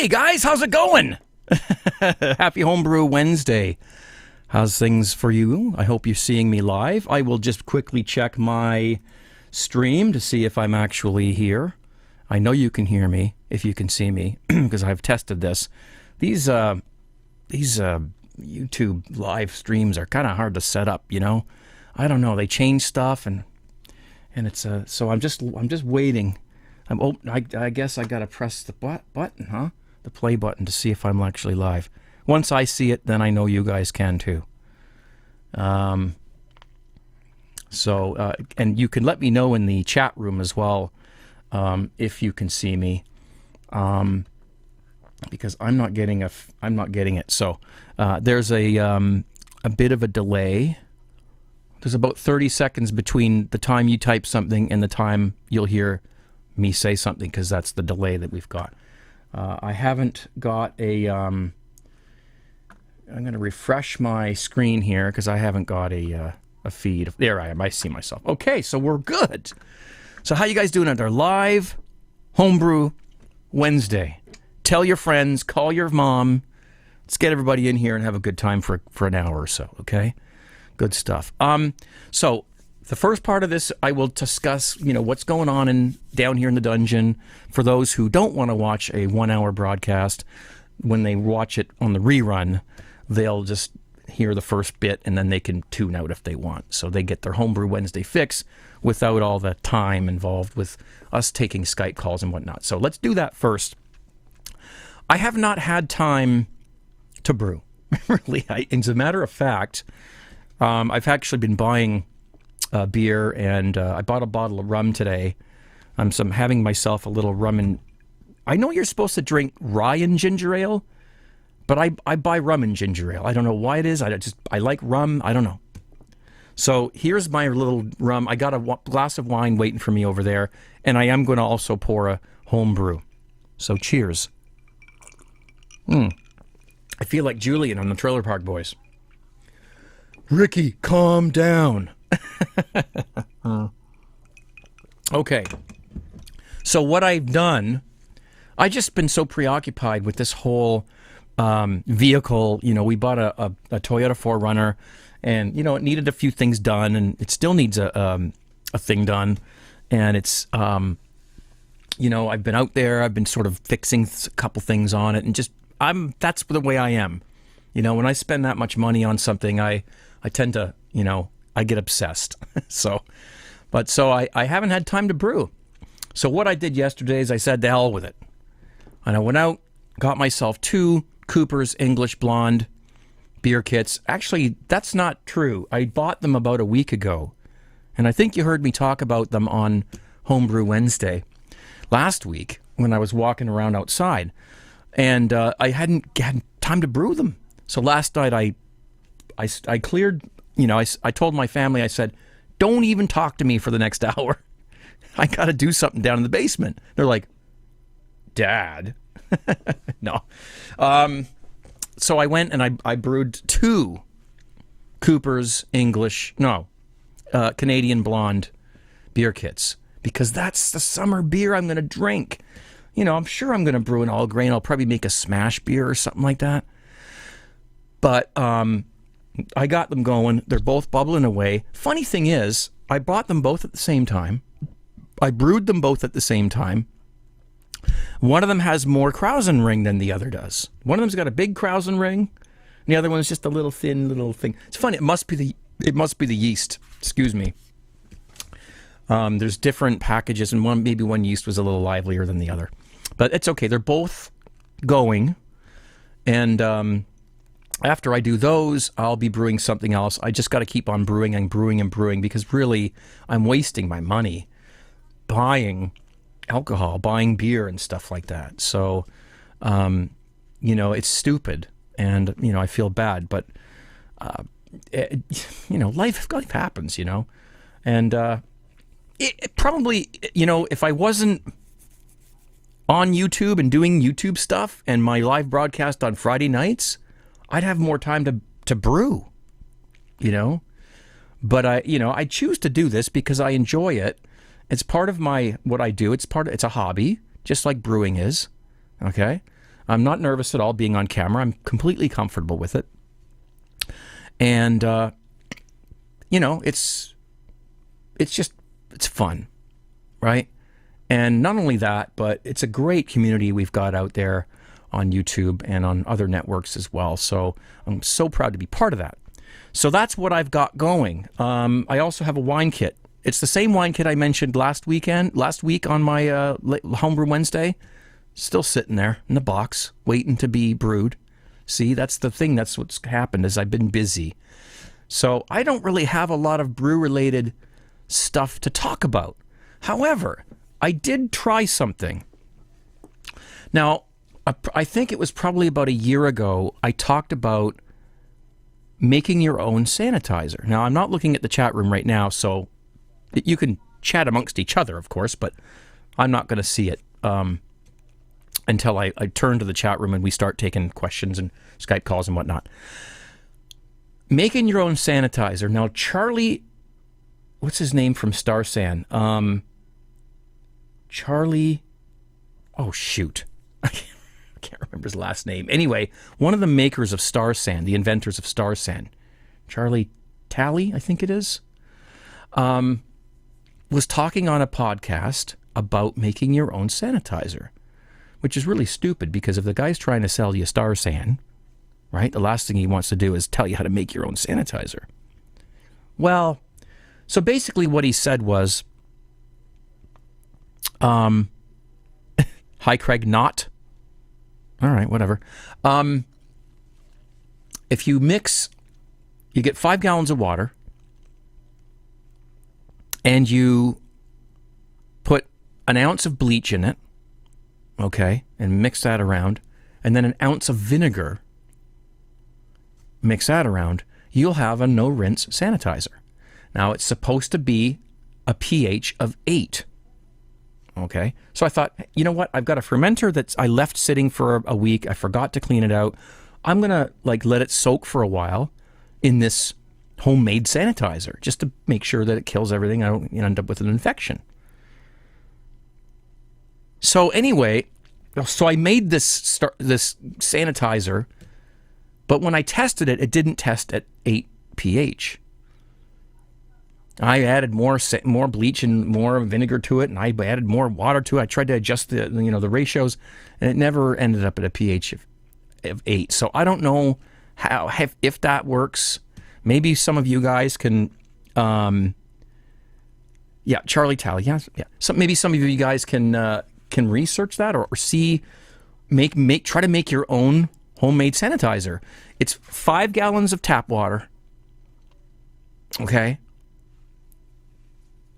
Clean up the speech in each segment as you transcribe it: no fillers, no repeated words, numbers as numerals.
guys, how's it going? Happy Home Brew Wednesday. How's things for you? I hope you're seeing me live. I will just quickly check my stream to see if I'm actually here. I know you can hear me if you can see me because I've tested this. These YouTube live streams are kind of hard to set up, you know. I don't know. They change stuff and it's so I'm just waiting. I guess I gotta press the button, huh? The play button to see if I'm actually live. Once I see it, then I know you guys can too. And you can let me know in the chat room as well if you can see me, because I'm not getting it. So there's a bit of a delay. There's about 30 seconds between the time you type something and the time you'll hear me say something, because that's the delay that we've got. I haven't got a... I'm going to refresh my screen here because I haven't got a feed. There I am. I see myself. Okay, so we're good. So how you guys doing out there? Live Homebrew Wednesday. Tell your friends. Call your mom. Let's get everybody in here and have a good time for an hour or so, okay? Good stuff. So the first part of this, I will discuss, what's going on down here in the dungeon. For those who don't want to watch a 1 hour broadcast, when they watch it on the rerun, they'll just hear the first bit and then they can tune out if they want. So they get their Homebrew Wednesday fix without all the time involved with us taking Skype calls and whatnot. So let's do that first. I have not had time to brew. Really, as a matter of fact, I've actually been buying beer, and I bought a bottle of rum today. I'm having myself a little rum, and I know you're supposed to drink rye and ginger ale, but I buy rum and ginger ale. I don't know why it is. I like rum. I don't know. So here's my little rum. I got a glass of wine waiting for me over there, and I am going to also pour a home brew. So cheers. I feel like Julian on the Trailer Park Boys. Ricky, calm down. Okay. So what I've done, I just been so preoccupied with this whole vehicle. We bought a Toyota 4Runner, and it needed a few things done, and it still needs a thing done. And it's I've been out there. I've been sort of fixing a couple things on it, and that's the way I am. When I spend that much money on something, I tend to, I get obsessed. So I haven't had time to brew. So what I did yesterday is I said, to hell with it. And I went out, got myself 2 Cooper's English Blonde beer kits. Actually, that's not true. I bought them about a week ago. And I think you heard me talk about them on Homebrew Wednesday last week when I was walking around outside. And I hadn't had time to brew them. So last night I cleared, I told my family, I said, don't even talk to me for the next hour. I got to do something down in the basement. They're like, Dad. No. So I went and I brewed 2 Cooper's Canadian Blonde beer kits, because that's the summer beer I'm going to drink. I'm sure I'm going to brew an all grain. I'll probably make a smash beer or something like that. But I got them going. They're both bubbling away. Funny thing is, I bought them both at the same time. I brewed them both at the same time. One of them has more Krausen ring than the other does. One of them's got a big Krausen ring, and the other one's just a little thin little thing. It's funny. It must be the yeast. Excuse me. There's different packages, and maybe one yeast was a little livelier than the other. But it's okay. They're both going, and after I do those, I'll be brewing something else. I just got to keep on brewing and brewing and brewing, because really I'm wasting my money buying alcohol, buying beer and stuff like that. So, it's stupid, and, I feel bad, but, life happens, and it probably, if I wasn't on YouTube and doing YouTube stuff and my live broadcast on Friday nights, I'd have more time to brew, But I choose to do this because I enjoy it. It's part of what I do. It's a hobby, just like brewing is. Okay. I'm not nervous at all being on camera. I'm completely comfortable with it. And, it's fun, right? And not only that, but it's a great community we've got out there on YouTube and on other networks as well. So I'm so proud to be part of that. So that's what I've got going. I also have a wine kit. It's the same wine kit I mentioned last week on my Home Brew Wednesday. Still sitting there in the box, waiting to be brewed. See, that's the thing. That's what's happened is I've been busy. So I don't really have a lot of brew-related stuff to talk about. However, I did try something. Now, I think it was probably about a year ago, I talked about making your own sanitizer. Now, I'm not looking at the chat room right now, so you can chat amongst each other, of course, but I'm not going to see it until I turn to the chat room and we start taking questions and Skype calls and whatnot. Making your own sanitizer. Now, Charlie, what's his name from Star San? Charlie, oh shoot. I can't remember his last name. Anyway, one of the makers of Star San, the inventors of Star San, Charlie Talley, I think it is, was talking on a podcast about making your own sanitizer, which is really stupid because if the guy's trying to sell you Star San, right, the last thing he wants to do is tell you how to make your own sanitizer. Well, so basically what he said was, hi Craig, not. All right, whatever. If you mix, you get 5 gallons of water and you put an ounce of bleach in it, okay, and mix that around, and then an ounce of vinegar, mix that around, you'll have a no-rinse sanitizer. Now, it's supposed to be a pH of 8. Okay, so I thought, you know what? I've got a fermenter that I left sitting for a week. I forgot to clean it out. I'm going to let it soak for a while in this homemade sanitizer just to make sure that it kills everything. I don't end up with an infection. So anyway, so I made this sanitizer, but when I tested it, it didn't test at 8 pH. I added more bleach and more vinegar to it, and I added more water to it. I tried to adjust the ratios, and it never ended up at a pH of 8. So I don't know if that works. Maybe some of you guys can, Charlie Talley, yeah. So maybe some of you guys can research that or see, try to make your own homemade sanitizer. It's 5 gallons of tap water. Okay.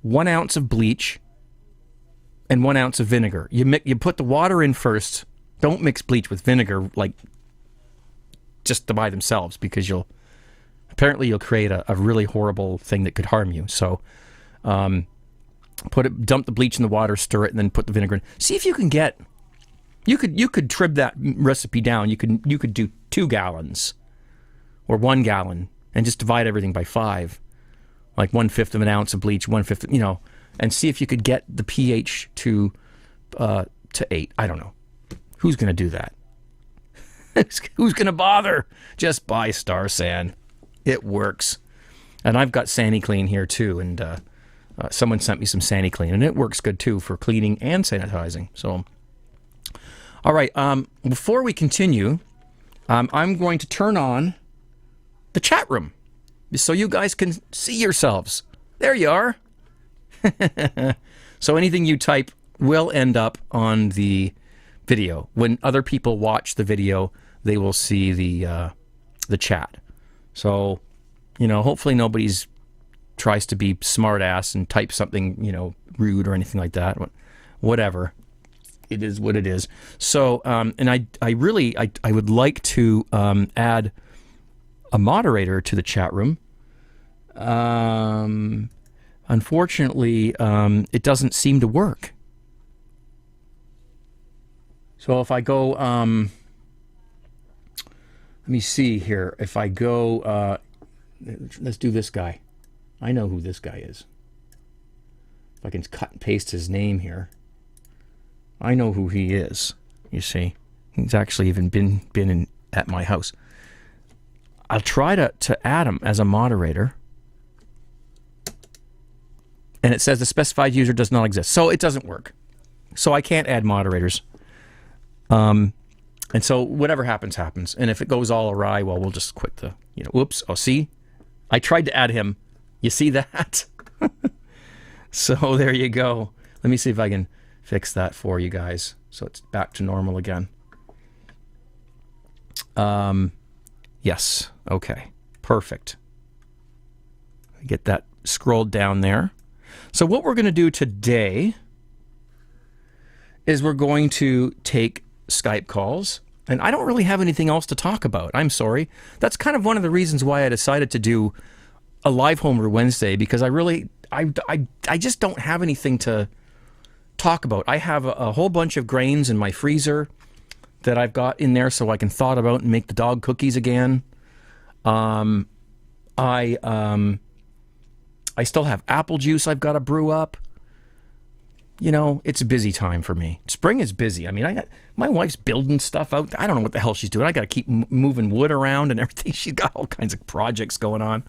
1 ounce of bleach and 1 ounce of vinegar. You put the water in first. Don't mix bleach with vinegar just to by themselves because you'll create a really horrible thing that could harm you. So dump the bleach in the water, stir it, and then put the vinegar in. See if you can get. You could trim that recipe down. You could do 2 gallons or 1 gallon and just divide everything by 5. Like 1/5 of an ounce of bleach, 1/5, and see if you could get the pH to 8. I don't know. Who's going to do that? Who's going to bother? Just buy Star San. It works. And I've got SaniClean here too, and someone sent me some SaniClean, and it works good too for cleaning and sanitizing. So, all right. Before we continue, I'm going to turn on the chat room, so you guys can see yourselves. There you are. So anything you type will end up on the video. When other people watch the video, they will see the chat. So, hopefully nobody's tries to be smart ass and type something, rude or anything like that. Whatever. It is what it is. So, and I would like to add a moderator to the chat room. Unfortunately, it doesn't seem to work. So if I go, let me see here. If I go, let's do this guy. I know who this guy is. If I can cut and paste his name here. I know who he is, you see. He's actually even been at my house. I'll try to add him as a moderator. And it says the specified user does not exist. So it doesn't work. So I can't add moderators. And so whatever happens, happens. And if it goes all awry, well, we'll just quit the, whoops. Oh, see? I tried to add him. You see that? So there you go. Let me see if I can fix that for you guys. So it's back to normal again. Yes. Okay. Perfect. Get that scrolled down there. So what we're going to do today is we're going to take Skype calls. And I don't really have anything else to talk about. I'm sorry. That's kind of one of the reasons why I decided to do a live Home Brew Wednesday, because I just don't have anything to talk about. I have a whole bunch of grains in my freezer that I've got in there so I can thaw it about and make the dog cookies again. I still have apple juice I've got to brew up. It's a busy time for me. Spring is busy. I mean, my wife's building stuff out. I don't know what the hell she's doing. I got to keep moving wood around and everything. She's got all kinds of projects going on.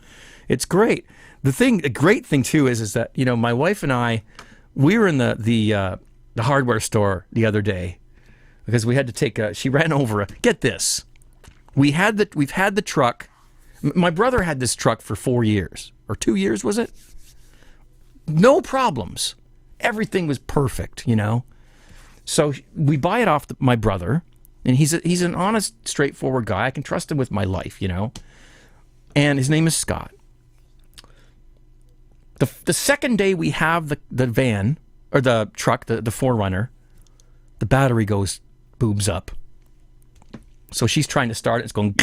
It's great. The great thing too is that, my wife and I, we were in the hardware store the other day because we had to take she ran over get this. We've had the truck. My brother had this truck for 4 years or 2 years, was it? No problems. Everything was perfect, So we buy it off my brother, and he's an honest, straightforward guy. I can trust him with my life, And his name is Scott. The second day we have the van, or the truck, the 4Runner, the battery goes boobs up. So she's trying to start it. It's going,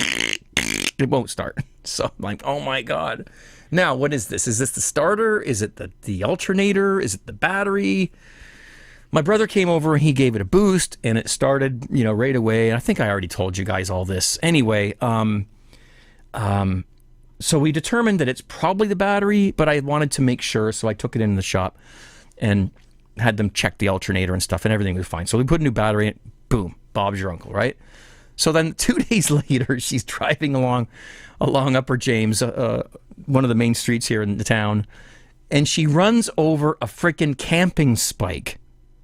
it won't start. So I'm like, oh my God. Now, what is this? Is this the starter? Is it the alternator? Is it the battery? My brother came over and he gave it a boost and it started, right away. And I think I already told you guys all this. Anyway, so we determined that it's probably the battery, but I wanted to make sure. So I took it in the shop and had them check the alternator and stuff, and everything was fine. So we put a new battery in, boom, Bob's your uncle, right? So then 2 days later, she's driving along Upper James, one of the main streets here in the town, and she runs over a freaking camping spike.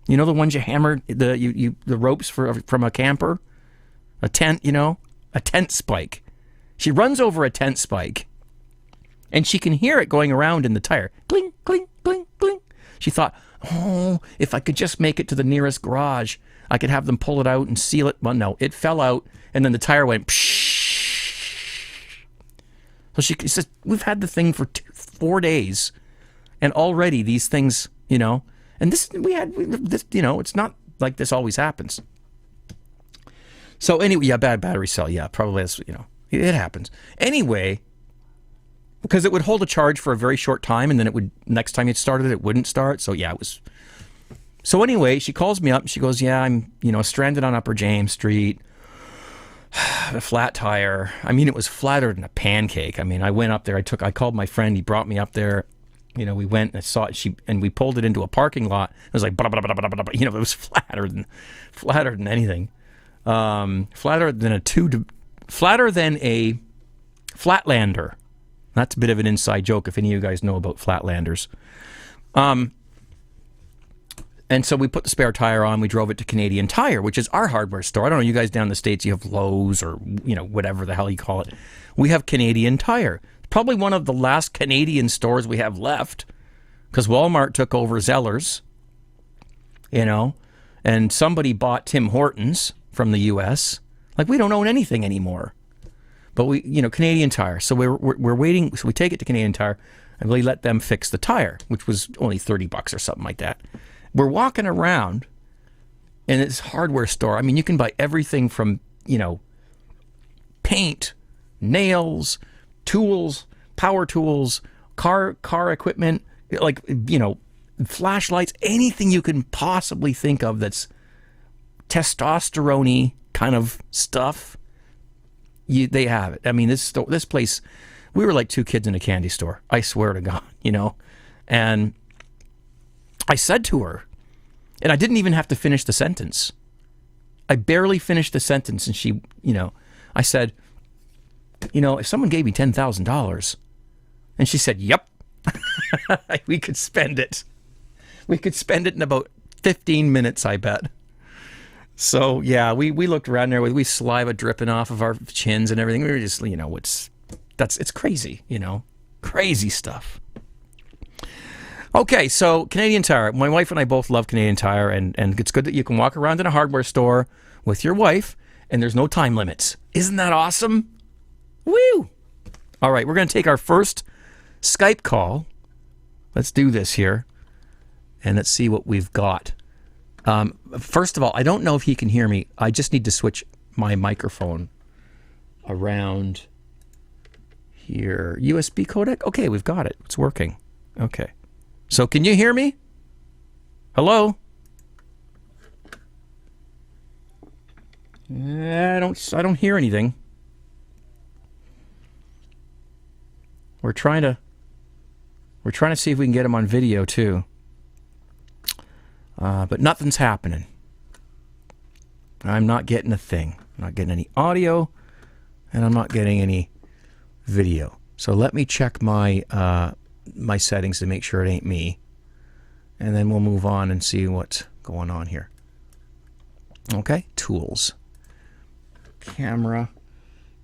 You know the ones you hammer the ropes from a camper, a tent, a tent spike. She runs over a tent spike, and she can hear it going around in the tire, cling, cling, cling, cling. She thought, oh, if I could just make it to the nearest garage, I could have them pull it out and seal it. Well, no, it fell out, and then the tire went pshh. So she says, we've had the thing for 4 days, and already these things, and this, it's not like this always happens. So anyway, yeah, bad battery cell, yeah, probably, it happens. Anyway, because it would hold a charge for a very short time, and then next time it started, it wouldn't start. So yeah, it was. So anyway, she calls me up and she goes, yeah, I'm, stranded on Upper James Street, a flat tire. I mean, it was flatter than a pancake. I mean, I went up there, I called my friend, he brought me up there. We went and I saw it, and we pulled it into a parking lot. It was like, blah, blah, blah, blah, blah, blah. It was flatter than anything. Flatter than a Flatlander. That's a bit of an inside joke if any of you guys know about Flatlanders. And so we put the spare tire on. We drove it to Canadian Tire, which is our hardware store. I don't know, you guys down in the States, you have Lowe's or, whatever the hell you call it. We have Canadian Tire. Probably one of the last Canadian stores we have left, because Walmart took over Zellers, and somebody bought Tim Hortons from the U.S. Like, we don't own anything anymore. But we, Canadian Tire. So we're waiting. So we take it to Canadian Tire and we let them fix the tire, which was only $30 or something like that. We're walking around in this hardware store. I mean, you can buy everything from, paint, nails, tools, power tools, car equipment, like, flashlights, anything you can possibly think of that's testosterone-y kind of stuff. They have it. I mean, this place, we were like two kids in a candy store. I swear to God, And I said to her, and I didn't even have to finish the sentence. I barely finished the sentence, and she, I said, if someone gave me $10,000, and she said, yep, we could spend it. We could spend it in about 15 minutes, I bet. So, yeah, we looked around there with saliva dripping off of our chins and everything. We were just, it's crazy, crazy stuff. Okay, so Canadian Tire. My wife and I both love Canadian Tire, and it's good that you can walk around in a hardware store with your wife, and there's no time limits. Isn't that awesome? Woo! All right, we're going to take our first Skype call. Let's do this here, and let's see what we've got. First of all, I don't know if he can hear me. I just need to switch my microphone around here. USB codec? Okay, we've got it. It's working. Okay. So can you hear me? Hello? I don't hear anything. We're trying to see if we can get him on video too. But nothing's happening. I'm not getting a thing. I'm not getting any audio, and I'm not getting any video. So let me check my my settings to make sure it ain't me, and then we'll move on and see what's going on here. Okay, tools, camera,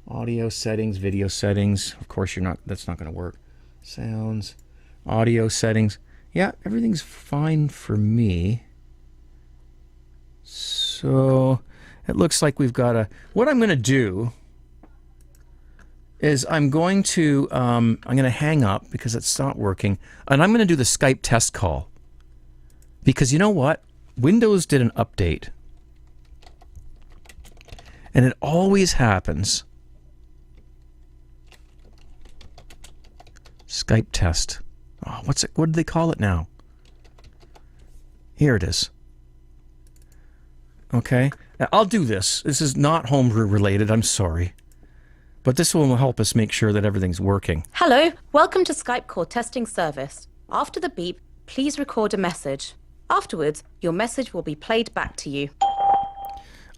audio settings, video settings. Of course, that's not going to work. Sounds, audio settings. Yeah, everything's fine for me. So it looks like we've got what I'm going to do is I'm going to hang up because it's not working, and I'm going to do the Skype test call. Because you know what? Windows did an update, and it always happens. Skype test. Oh, what did they call it now? Here it is. Okay, now, I'll do this. This is not homebrew related, I'm sorry. But this will help us make sure that everything's working. Hello, welcome to Skype call testing service. After the beep, please record a message. Afterwards, your message will be played back to you.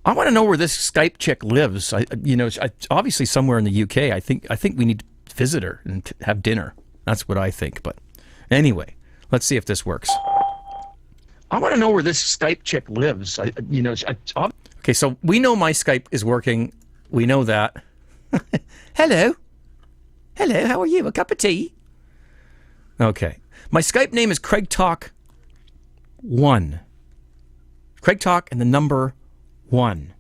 I want to know where this Skype chick lives. Obviously somewhere in the UK. I think we need to visit her and have dinner. That's what I think. But anyway, let's see if this works. I want to know where this Skype chick lives. Okay, so we know my Skype is working. We know that. Hello. Hello, how are you? A cup of tea? Okay. My Skype name is Craig Talk 1. Craig Talk and the number 1.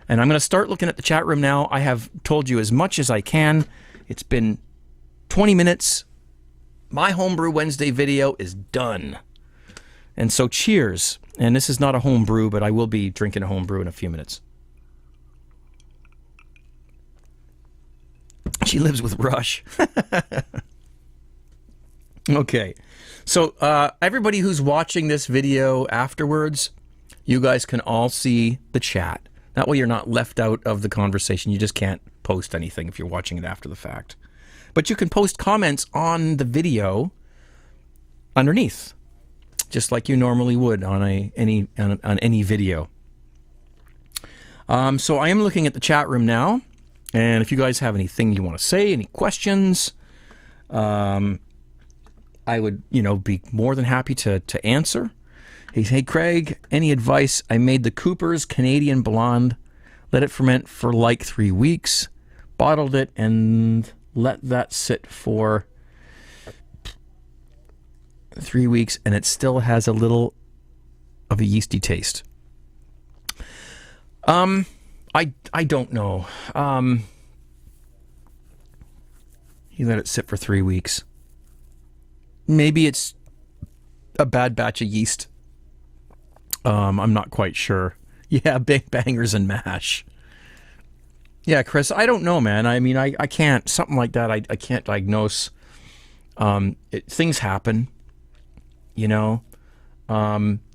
And I'm going to start looking at the chat room now. I have told you as much as I can. It's been 20 minutes. My Home Brew Wednesday video is done. And so cheers. And this is not a home brew, but I will be drinking a home brew in a few minutes. She lives with Rush. Okay. So everybody who's watching this video afterwards, you guys can all see the chat. That way you're not left out of the conversation. You just can't post anything if you're watching it after the fact. But you can post comments on the video underneath, just like you normally would on any video. So I am looking at the chat room now. And if you guys have anything you want to say, any questions, I would, be more than happy to answer. Hey, Craig, any advice? I made the Cooper's Canadian Blonde, let it ferment for like 3 weeks, bottled it, and let that sit for 3 weeks, and it still has a little of a yeasty taste. I don't know. You let it sit for 3 weeks. Maybe it's a bad batch of yeast. I'm not quite sure. Yeah, bangers and mash. Yeah, Chris, I don't know, man. I mean, I can't, something like that, I can't diagnose. Things happen,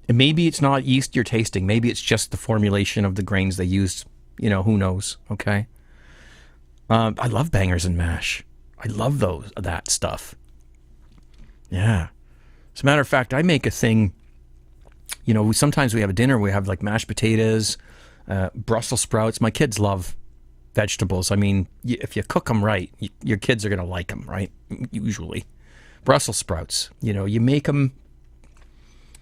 maybe it's not yeast you're tasting. Maybe it's just the formulation of the grains they used. Who knows, okay? I love bangers and mash. I love that stuff. Yeah. As a matter of fact, I make a thing, sometimes we have a dinner, we have like mashed potatoes, Brussels sprouts. My kids love vegetables. I mean, if you cook them right, your kids are going to like them, right? Usually. Brussels sprouts, you make them,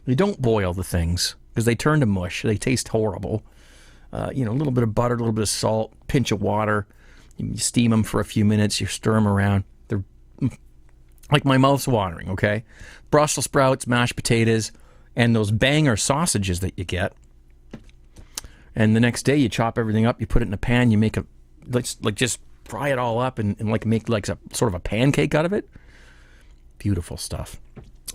you don't boil the things because they turn to mush. They taste horrible. A little bit of butter, a little bit of salt, pinch of water. You steam them for a few minutes. You stir them around. They're like, my mouth's watering, okay? Brussels sprouts, mashed potatoes, and those banger sausages that you get. And the next day you chop everything up, you put it in a pan, you make just fry it all up and make a sort of a pancake out of it. Beautiful stuff.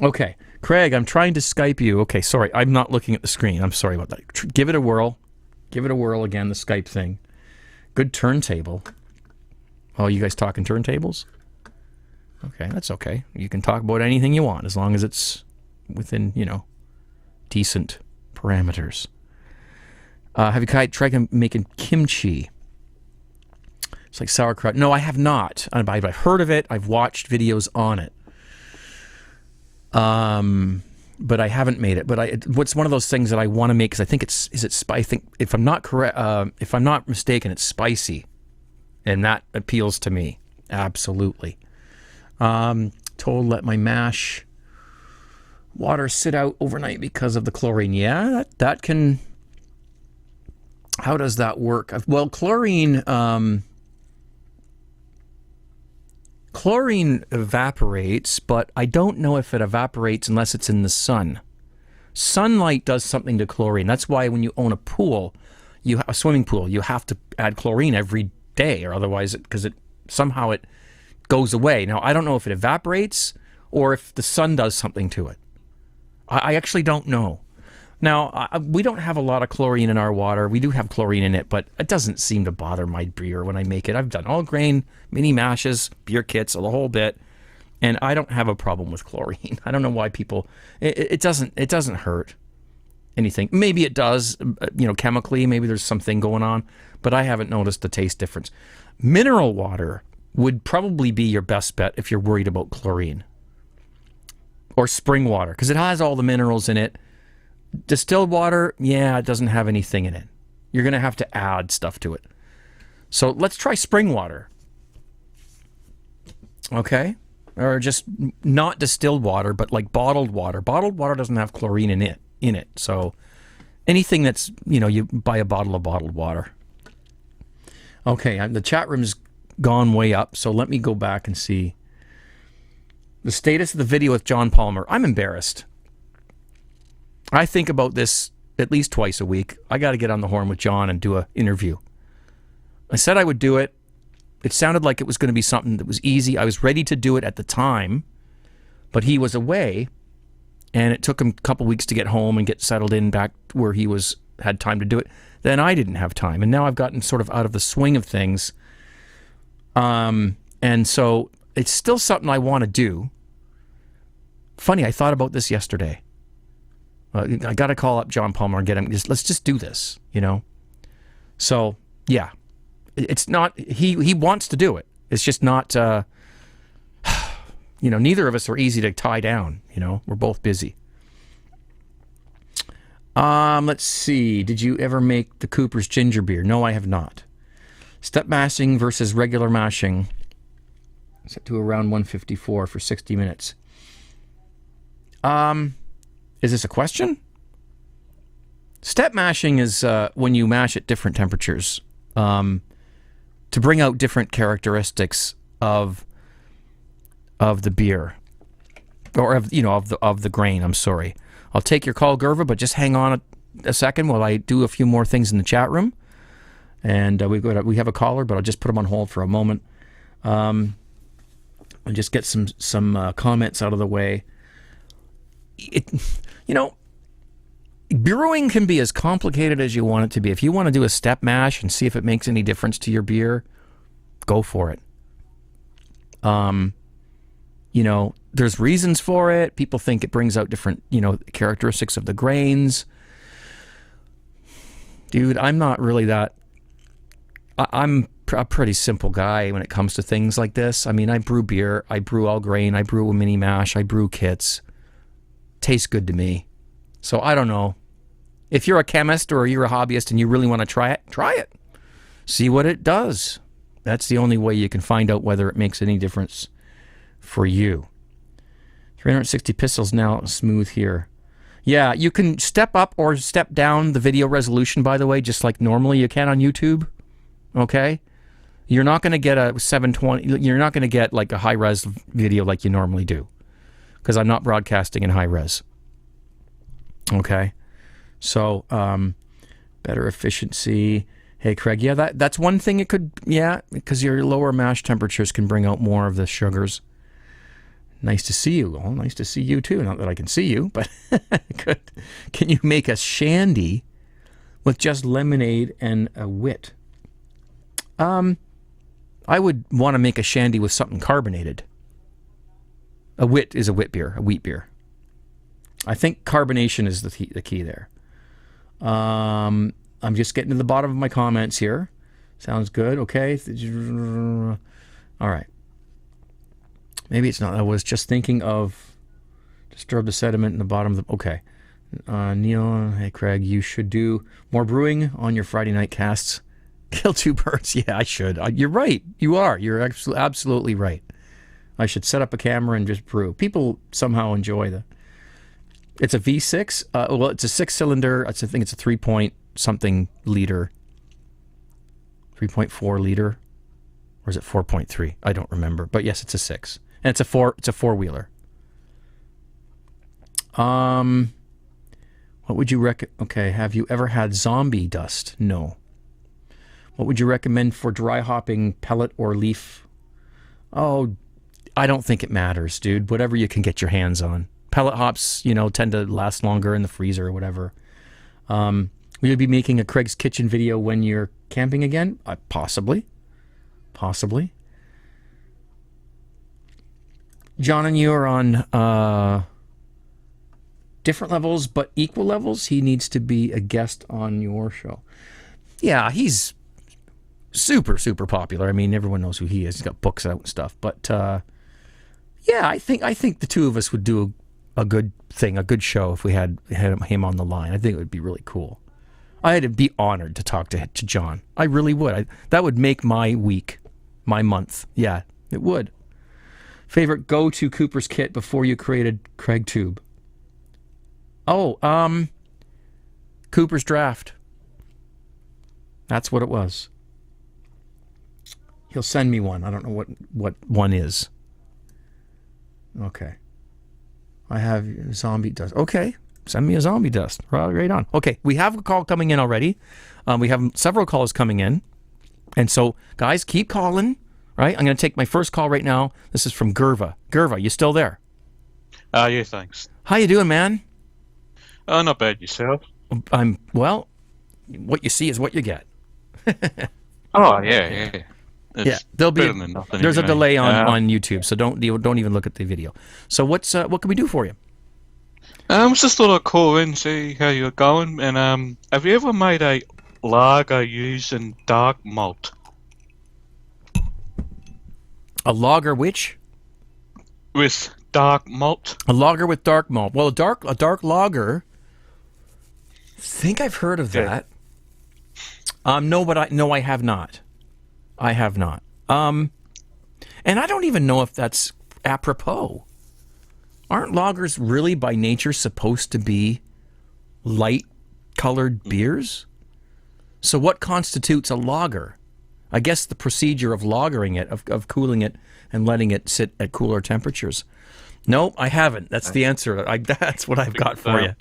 Okay, Craig, I'm trying to Skype you. Okay, sorry, I'm not looking at the screen. I'm sorry about that. Give it a whirl. Give it a whirl again, the Skype thing. Good turntable. Oh, you guys talking turntables? Okay, that's okay. You can talk about anything you want as long as it's within, decent parameters. Have you tried making kimchi? It's like sauerkraut. No, I have not. I've heard of it. I've watched videos on it. But I haven't made it. But what's one of those things that I want to make? Because I think I think if I'm not correct, if I'm not mistaken, it's spicy, and that appeals to me absolutely. Told let my mash water sit out overnight because of the chlorine. Yeah, that can. How does that work? Well, chlorine evaporates, but I don't know if it evaporates unless it's in the sun. Sunlight does something to chlorine. That's why when you own a pool, a swimming pool, you have to add chlorine every day, or otherwise, because it somehow goes away. Now, I don't know if it evaporates or if the sun does something to it. I actually don't know. Now, we don't have a lot of chlorine in our water. We do have chlorine in it, but it doesn't seem to bother my beer when I make it. I've done all grain, mini mashes, beer kits, the whole bit, and I don't have a problem with chlorine. I don't know why people. It doesn't hurt anything. Maybe it does, chemically. Maybe there's something going on, but I haven't noticed the taste difference. Mineral water would probably be your best bet if you're worried about chlorine, or spring water, because it has all the minerals in it. Distilled water, yeah, it doesn't have anything in it. You're going to have to add stuff to it. So let's try spring water. Okay? Or just not distilled water, but like bottled water. Bottled water doesn't have chlorine in it. So anything that's, you buy a bottle of bottled water. Okay, the chat room's gone way up, so let me go back and see the status of the video with John Palmer. I'm embarrassed. I think about this at least twice a week. I got to get on the horn with John and do an interview. I said I would do it. It sounded like it was going to be something that was easy. I was ready to do it at the time, but he was away, and it took him a couple weeks to get home and get settled in back where he had time to do it. Then I didn't have time, and now I've gotten sort of out of the swing of things. And so it's still something I want to do. Funny, I thought about this yesterday. I got to call up John Palmer and get him. Let's just do this, So, yeah. It's not, he wants to do it. It's just not, neither of us are easy to tie down, We're both busy. Let's see. Did you ever make the Cooper's ginger beer? No, I have not. Step mashing versus regular mashing. Set to around 154 for 60 minutes. Is this a question? Step mashing is when you mash at different temperatures to bring out different characteristics of the beer, or of the grain. I'm sorry. I'll take your call, Gerva, but just hang on a second while I do a few more things in the chat room. And we have a caller, but I'll just put him on hold for a moment. I'll just get some comments out of the way. Brewing can be as complicated as you want it to be. If you want to do a step mash and see if it makes any difference to your beer, go for it. There's reasons for it. People think it brings out different, characteristics of the grains. Dude, I'm not really that. I'm a pretty simple guy when it comes to things like this. I mean, I brew beer. I brew all grain. I brew a mini mash. I brew kits. Tastes good to me. So I don't know. If you're a chemist or you're a hobbyist and you really want to try it. See what it does. That's the only way you can find out whether it makes any difference for you. 360 pixels now smooth here. Yeah, you can step up or step down the video resolution, by the way, just like normally you can on YouTube. Okay? You're not going to get a 720, you're not going to get like a high-res video like you normally do, because I'm not broadcasting in high-res. Okay? So, better efficiency. Hey, Craig, yeah, that's one thing it could, yeah, because your lower mash temperatures can bring out more of the sugars. Nice to see you. Well, nice to see you too. Not that I can see you, but good. Can you make a shandy with just lemonade and a wit? I would want to make a shandy with something carbonated. A wit is a wheat beer. I think carbonation is the key there. I'm just getting to the bottom of my comments here. Sounds good. Okay. All right. Maybe it's not. I was just thinking of disturb the sediment in the bottom of the... Okay. Neil, hey, Craig, you should do more brewing on your Friday night casts. Kill two birds. Yeah, I should. You're right. You are. You're absolutely right. I should set up a camera and just brew. People somehow enjoy the... It's a V6. Well, it's a 6-cylinder. I think it's a 3-point-something liter. 3.4 liter. Or is it 4.3? I don't remember. But yes, it's a 6. And it's a four-wheeler. What would you recommend? Okay, have you ever had zombie dust? No. What would you recommend for dry hopping, pellet or leaf? Oh, I don't think it matters, dude. Whatever you can get your hands on. Pellet hops, tend to last longer in the freezer or whatever. Will you be making a Craig's Kitchen video when you're camping again? Possibly. John and you are on different levels, but equal levels. He needs to be a guest on your show. Yeah, he's super, super popular. I mean, everyone knows who he is. He's got books out and stuff. But yeah, I think the two of us would do a good thing, a good show if we had him on the line. I think it would be really cool. I'd be honored to talk to John. I really would. That would make my week, my month. Yeah, it would. Favorite go-to Cooper's kit before you created Craig Tube? Oh, Cooper's Draft. That's what it was. He'll send me one. I don't know what one is. Okay. I have zombie dust. Okay. Send me a zombie dust. Right on. Okay. We have a call coming in already. We have several calls coming in. And so, guys, keep calling. Right? I'm going to take my first call right now. This is from Gerva. Gerva, you still there? Yeah, thanks. How you doing, man? Not bad. Yourself? Well, what you see is what you get. Oh, yeah. It's there'll be better than nothing, there's anyway. a delay on YouTube, so don't even look at the video. So what can we do for you? Just thought I'd call in, see how you're going, and have you ever made a lager using dark malt? A lager which? With dark malt. A lager with dark malt. Well, a dark lager. I think I've heard of that. No, I have not. I have not. And I don't even know if that's apropos. Aren't lagers really by nature supposed to be light-colored beers? So what constitutes a lager? I guess the procedure of lagering it, of cooling it and letting it sit at cooler temperatures. No, I haven't. That's the answer. That's what I've got for you.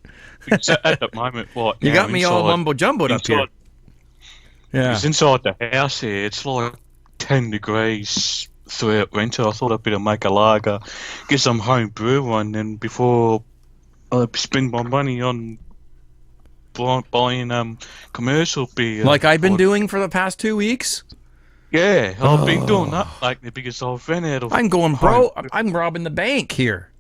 At the moment, what? You got me all mumbo-jumboed up here. Yeah. It's inside the house here. It's like 10 degrees throughout winter. I thought I'd better make a lager, get some home brew one, and before I spend my money on buying commercial beer. Like I've been doing for the past 2 weeks? Yeah, I've been doing that lately because I've ran out of... I'm going, bro. I'm robbing the bank here.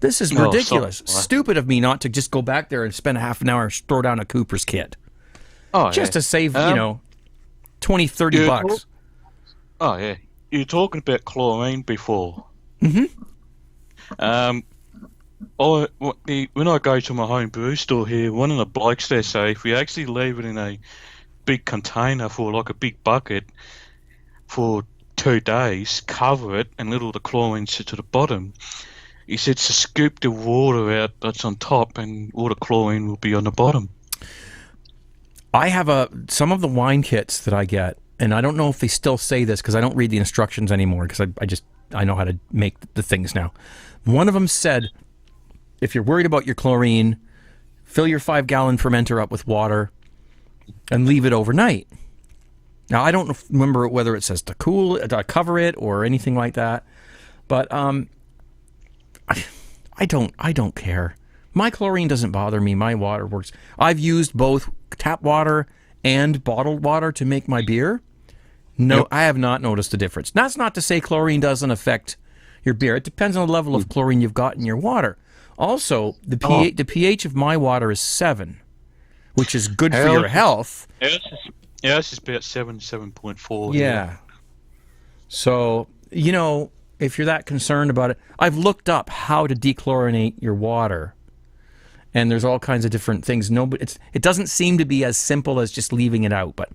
This is ridiculous. Stupid of me not to just go back there and spend half an hour and throw down a Cooper's kit. Just to save, 20, 30 bucks. Oh, yeah. You were talking about chlorine before. Mm-hmm. When I go to my home brew store here, one of the blokes there say if we actually leave it in a big container for like a big bucket for 2 days, cover it, and let all the chlorine sit to the bottom. He said to scoop the water out that's on top, and all the chlorine will be on the bottom. I have some of the wine kits that I get, and I don't know if they still say this because I don't read the instructions anymore because I know how to make the things now. One of them said, if you're worried about your chlorine, fill your 5-gallon fermenter up with water and leave it overnight. Now, I don't remember whether it says to cover it or anything like that, but I don't care. My chlorine doesn't bother me. My water works. I've used both tap water and bottled water to make my beer. No, yep. I have not noticed a difference. That's not to say chlorine doesn't affect your beer. It depends on the level of chlorine you've got in your water. Also, the pH of my water is 7, which is good for your health. Yeah, it's about 7.4. Yeah. So, if you're that concerned about it, I've looked up how to dechlorinate your water, and there's all kinds of different things. It doesn't seem to be as simple as just leaving it out, but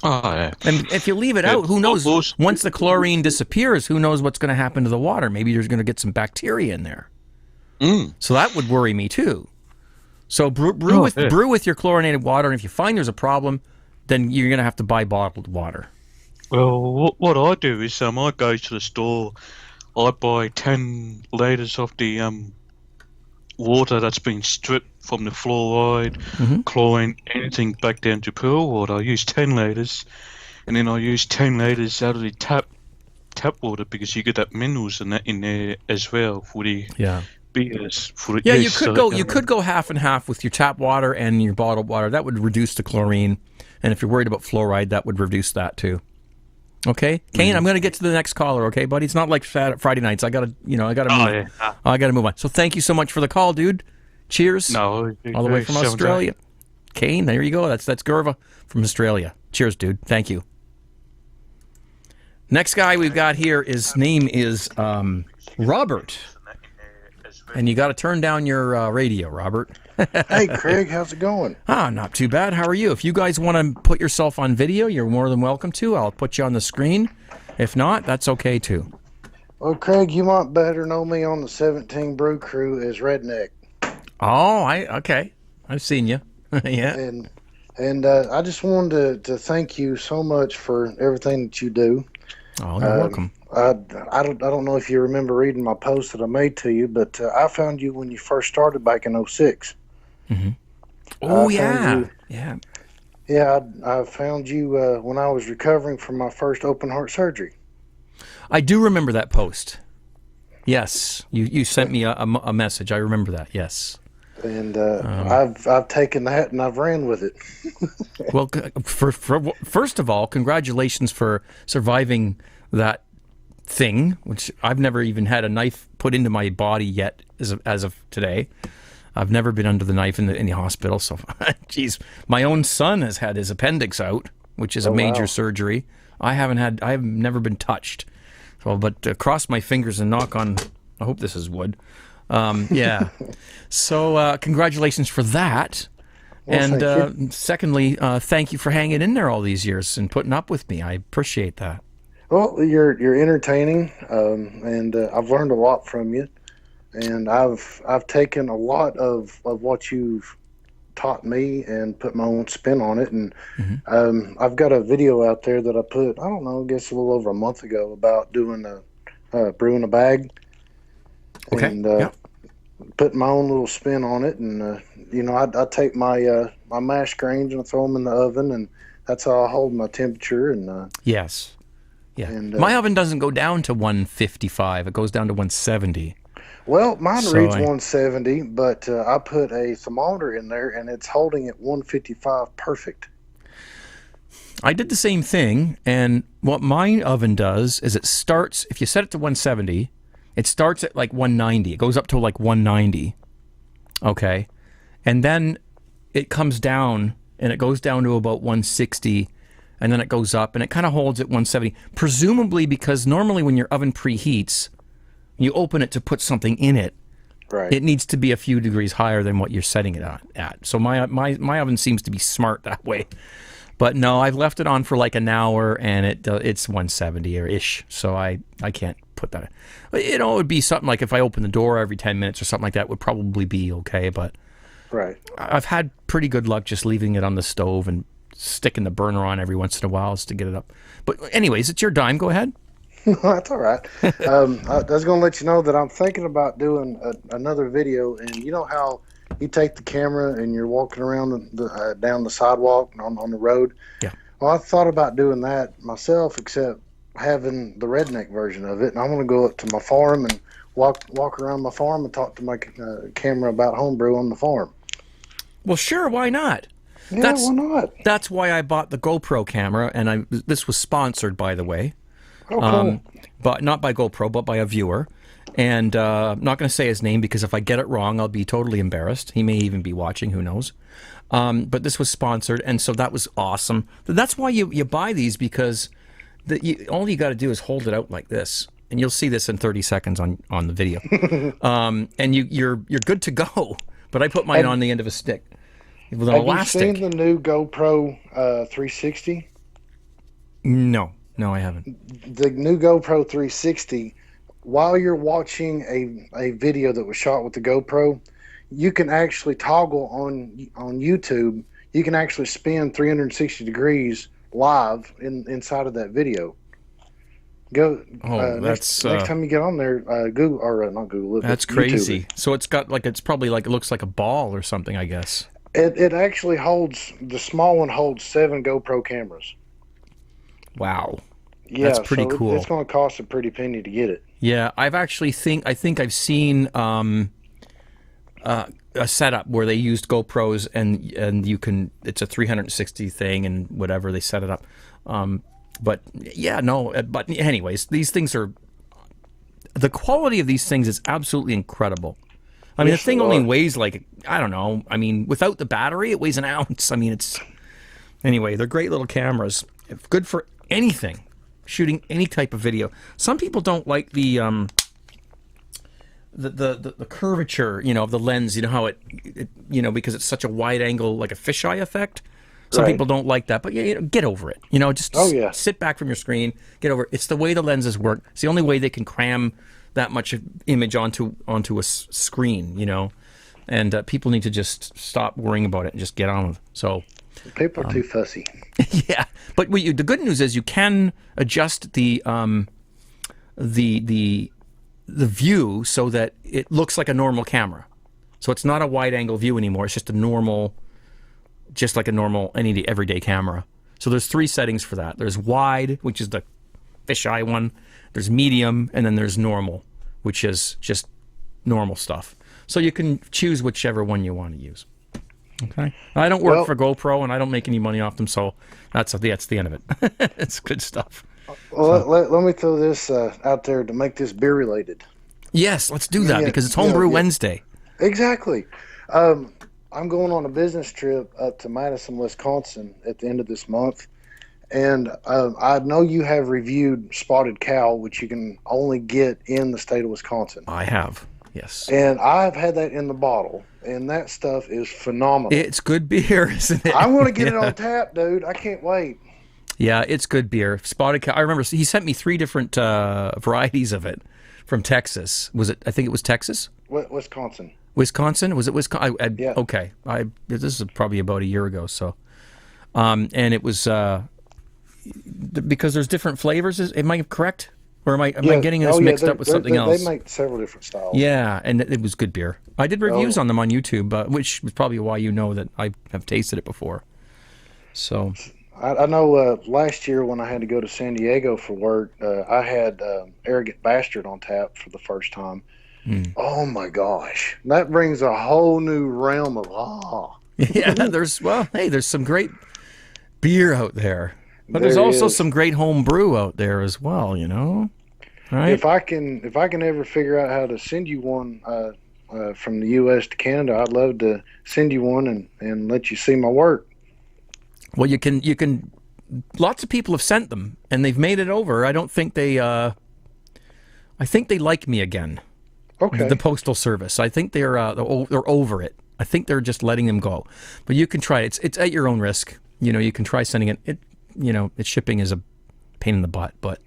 yeah. And if you leave it out, who knows? Once the chlorine disappears, who knows what's going to happen to the water? Maybe there's going to get some bacteria in there. So that would worry me too. So brew with your chlorinated water, and if you find there's a problem, then you're going to have to buy bottled water. Well, what I do is I go to the store, I buy 10 litres of the water that's been stripped from the fluoride, chlorine, anything back down to pure water. I use 10 litres, and then I use 10 litres out of the tap water because you get that minerals in there as well for the beers. You could go half and half with your tap water and your bottled water. That would reduce the chlorine, and if you're worried about fluoride, that would reduce that too. Okay, Kane, I'm going to get to the next caller. Okay, buddy, it's not like Friday nights. I gotta move. I gotta move on. So thank you so much for the call, dude. Cheers. No, all the way from Australia. Kane, there you go. That's Gurva from Australia. Cheers, dude. Thank you. Next guy we've got here, his name is Robert, and you got to turn down your radio, Robert. Hey, Craig, how's it going? Not too bad. How are you? If you guys want to put yourself on video, you're more than welcome to. I'll put you on the screen. If not, that's okay too. Well, Craig, you might better know me on the 17 Brew Crew as Redneck. Oh, okay. I've seen you. Yeah. And I just wanted to thank you so much for everything that you do. Oh, you're welcome. I don't know if you remember reading my post that I made to you, but I found you when you first started back in 06. Oh, yeah. Yeah, I found you when I was recovering from my first open heart surgery. I do remember that post. Yes, you sent me a message. I remember that. Yes. And I've taken that and I've ran with it. Well, first of all, congratulations for surviving that thing, which I've never even had a knife put into my body yet as of today. I've never been under the knife in the hospital. So, geez, my own son has had his appendix out, which is a major surgery. I've never been touched. So, but cross my fingers and knock on, I hope this is wood. Yeah. So, congratulations for that. Well, and secondly, thank you for hanging in there all these years and putting up with me. I appreciate that. Well, you're entertaining, and I've learned a lot from you. And I've taken a lot of what you've taught me and put my own spin on it. And I've got a video out there that I put, I don't know, I guess a little over a month ago about doing brewing a bag. Okay. And putting my own little spin on it. And, I take my mash grains and I throw them in the oven, and that's how I hold my temperature. And yes. Yeah. And, my oven doesn't go down to 155. It goes down to 170. Well, mine reads 170, but I put a thermometer in there, and it's holding at 155 perfect. I did the same thing, and what my oven does is it starts, if you set it to 170, it starts at like 190. It goes up to like 190, okay? And then it comes down, and it goes down to about 160, and then it goes up, and it kind of holds at 170, presumably because normally when your oven preheats, you open it to put something in it, Right. It needs to be a few degrees higher than what you're setting it at. So my oven seems to be smart that way. But no, I've left it on for like an hour, and it's 170 or ish. So I can't put that. You know, it would be something like if I open the door every 10 minutes or something like that would probably be okay. But Right. I've had pretty good luck just leaving it on the stove and sticking the burner on every once in a while just to get it up. But anyways, it's your dime. Go ahead. That's all right. I was going to let you know that I'm thinking about doing another video. And you know how you take the camera and you're walking around down the sidewalk on the road? Yeah. Well, I thought about doing that myself, except having the redneck version of it. And I'm going to go up to my farm and walk around my farm and talk to my camera about homebrew on the farm. Well, sure. Why not? Yeah, why not? That's why I bought the GoPro camera, and this was sponsored, by the way. Oh, cool. But not by GoPro, but by a viewer. And I'm not going to say his name because if I get it wrong, I'll be totally embarrassed. He may even be watching, who knows. But this was sponsored, and so that was awesome. That's why you buy these, because all you got to do is hold it out like this, and you'll see this in 30 seconds on the video. And you're good to go. But I put mine on the end of a stick with an elastic. Have you seen the new GoPro 360? No, I haven't. The new GoPro 360, while you're watching a video that was shot with the GoPro, you can actually toggle on YouTube. You can actually spin 360 degrees live inside of that video. Go. Next time you get on there, Google or not Google it. That's crazy. So it's got it looks like a ball or something, I guess. It actually holds, the small one holds 7 GoPro cameras. Wow. Yeah, that's pretty cool. It's going to cost a pretty penny to get it. Yeah, I think I've seen a setup where they used GoPros and you can, it's a 360 thing and whatever, they set it up. But yeah, no. But anyways, these things the quality of these things is absolutely incredible. I mean, the thing only weighs like, I don't know. I mean, without the battery, it weighs an ounce. I mean, anyway, they're great little cameras. It's good for anything, shooting any type of video. Some people don't like the curvature, of the lens. You know how it because it's such a wide angle, like a fisheye effect. Some people don't like that, but get over it. Just sit back from your screen, get over it. It's the way the lenses work. It's the only way they can cram that much image onto a screen, and people need to just stop worrying about it and just get on with it. So people are too fussy. Yeah, but the good news is you can adjust the view so that it looks like a normal camera. So it's not a wide angle view anymore. It's just like a normal any everyday camera. So there's 3 settings for that. There's wide, which is the fisheye one. There's medium, and then there's normal, which is just normal stuff. So you can choose whichever one you want to use. Okay. I don't work for GoPro, and I don't make any money off them, so that's the end of it. It's good stuff. Well, let me throw this out there to make this beer related. Yes, let's do that because it's Home Brew Wednesday. Exactly. I'm going on a business trip up to Madison, Wisconsin at the end of this month. And I know you have reviewed Spotted Cow, which you can only get in the state of Wisconsin. I have, yes. And I've had that in the bottle, and that stuff is phenomenal. It's good beer, isn't it? I want to get it on tap, dude. I can't wait. Yeah, it's good beer. Spotted Cow. I remember he sent me 3 different varieties of it from Texas. I think it was Texas? Wisconsin. Wisconsin? Was it Wisconsin? Yeah. Okay. This is probably about a year ago. So, and it was because there's different flavors. Am I correct, or am I getting this mixed up with something else? They make several different styles. Yeah, and it was good beer. I did reviews on them on YouTube, which was probably why that I have tasted it before. So, I know last year when I had to go to San Diego for work, I had Arrogant Bastard on tap for the first time. Oh my gosh, that brings a whole new realm of Yeah, there's some great beer out there, but there's also some great home brew out there as well. Right? If I can ever figure out how to send you one from the U.S. to Canada, I'd love to send you one and let you see my work. Well, you can. Lots of people have sent them, and they've made it over. I don't think they. I think they like me again. Okay. The Postal Service. I think they're over it. I think they're just letting them go. But you can try it. It's at your own risk. You can try sending it. Its shipping is a pain in the butt, but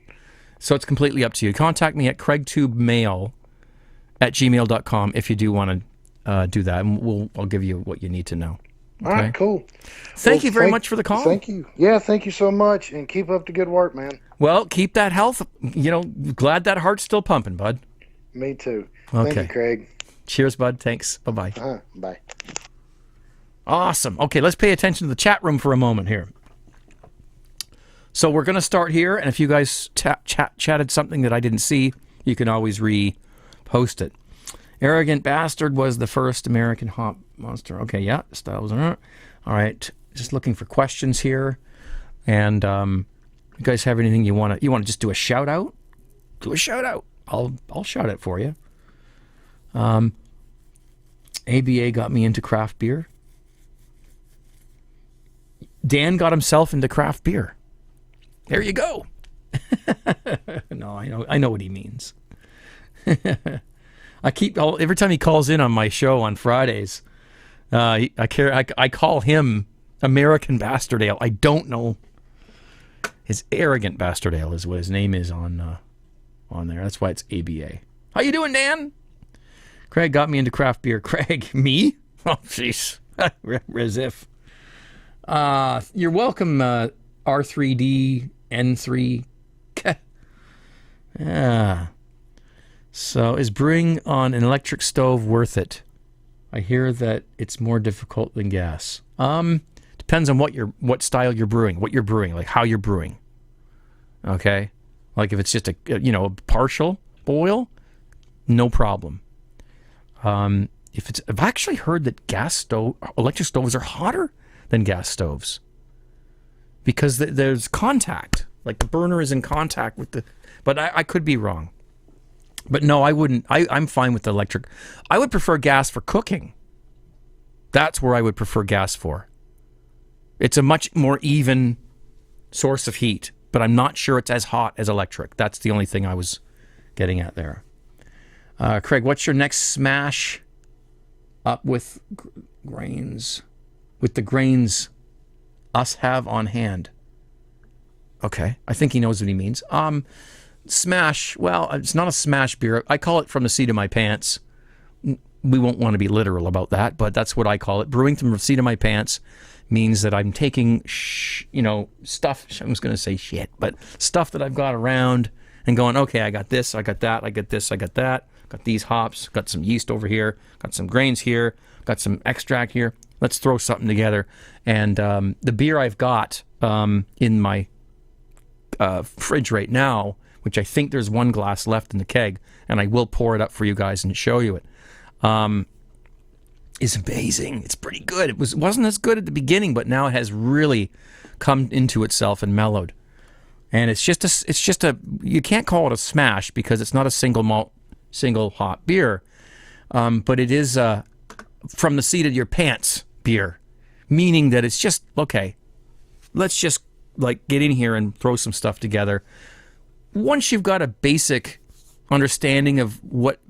so it's completely up to you. Contact me at craigtubemail@gmail.com if you do want to do that, and I'll give you what you need to know. Okay? All right, cool. Thank you very much for the call. Thank you. Yeah, thank you so much, and keep up the good work, man. Well, keep that health. Glad that heart's still pumping, bud. Me too. Okay. Thank you, Craig. Cheers, bud. Thanks. Bye-bye. Bye. Awesome. Okay, let's pay attention to the chat room for a moment here. So we're going to start here, and if you guys chatted something that I didn't see, you can always repost it. Arrogant Bastard was the first American hop monster. Okay, yeah, Styles. All right, just looking for questions here, and you guys have anything you want to just do a shout out? Do a shout out. I'll shout it for you. ABA got me into craft beer. Dan got himself into craft beer. There you go. No, I know what he means. Every time he calls in on my show on Fridays, I call him American Bastard Ale. I don't know. His Arrogant Bastard Ale is what his name is on there. That's why it's ABA. How you doing, Dan? Craig got me into craft beer. Craig, me? Oh, jeez. As if. You're welcome, R3D N3. Yeah. So, is brewing on an electric stove worth it? I hear that it's more difficult than gas. Depends on what style you're brewing, like how you're brewing. Okay? Like if it's just a partial boil, no problem. I've actually heard that electric stoves are hotter than gas stoves because there's contact, like the burner is in contact with but I could be wrong. But no, I wouldn't. I'm fine with electric. I would prefer gas for cooking. That's where I would prefer gas for. It's a much more even source of heat, but I'm not sure it's as hot as electric. That's the only thing I was getting at there. Craig, what's your next smash up with grains? With the grains us have on hand. Okay, I think he knows what he means. Smash, well, it's not a smash beer. I call it from the seat of my pants. We won't want to be literal about that, but that's what I call it. Brewing from the seat of my pants means that I'm taking, stuff, I was going to say shit, but stuff that I've got around and going, okay, I got this, I got that, I got this, I got that, got these hops, got some yeast over here, got some grains here, got some extract here. Let's throw something together. And the beer I've got in my fridge right now, which I think there's one glass left in the keg, and I will pour it up for you guys and show you it, is amazing. It's pretty good. It wasn't as good at the beginning, but now it has really come into itself and mellowed. And it's just a you can't call it a smash because it's not a single malt, single hop beer, but it is from the seat of your pants beer, meaning that it's just, okay, let's just get in here and throw some stuff together. Once you've got a basic understanding of what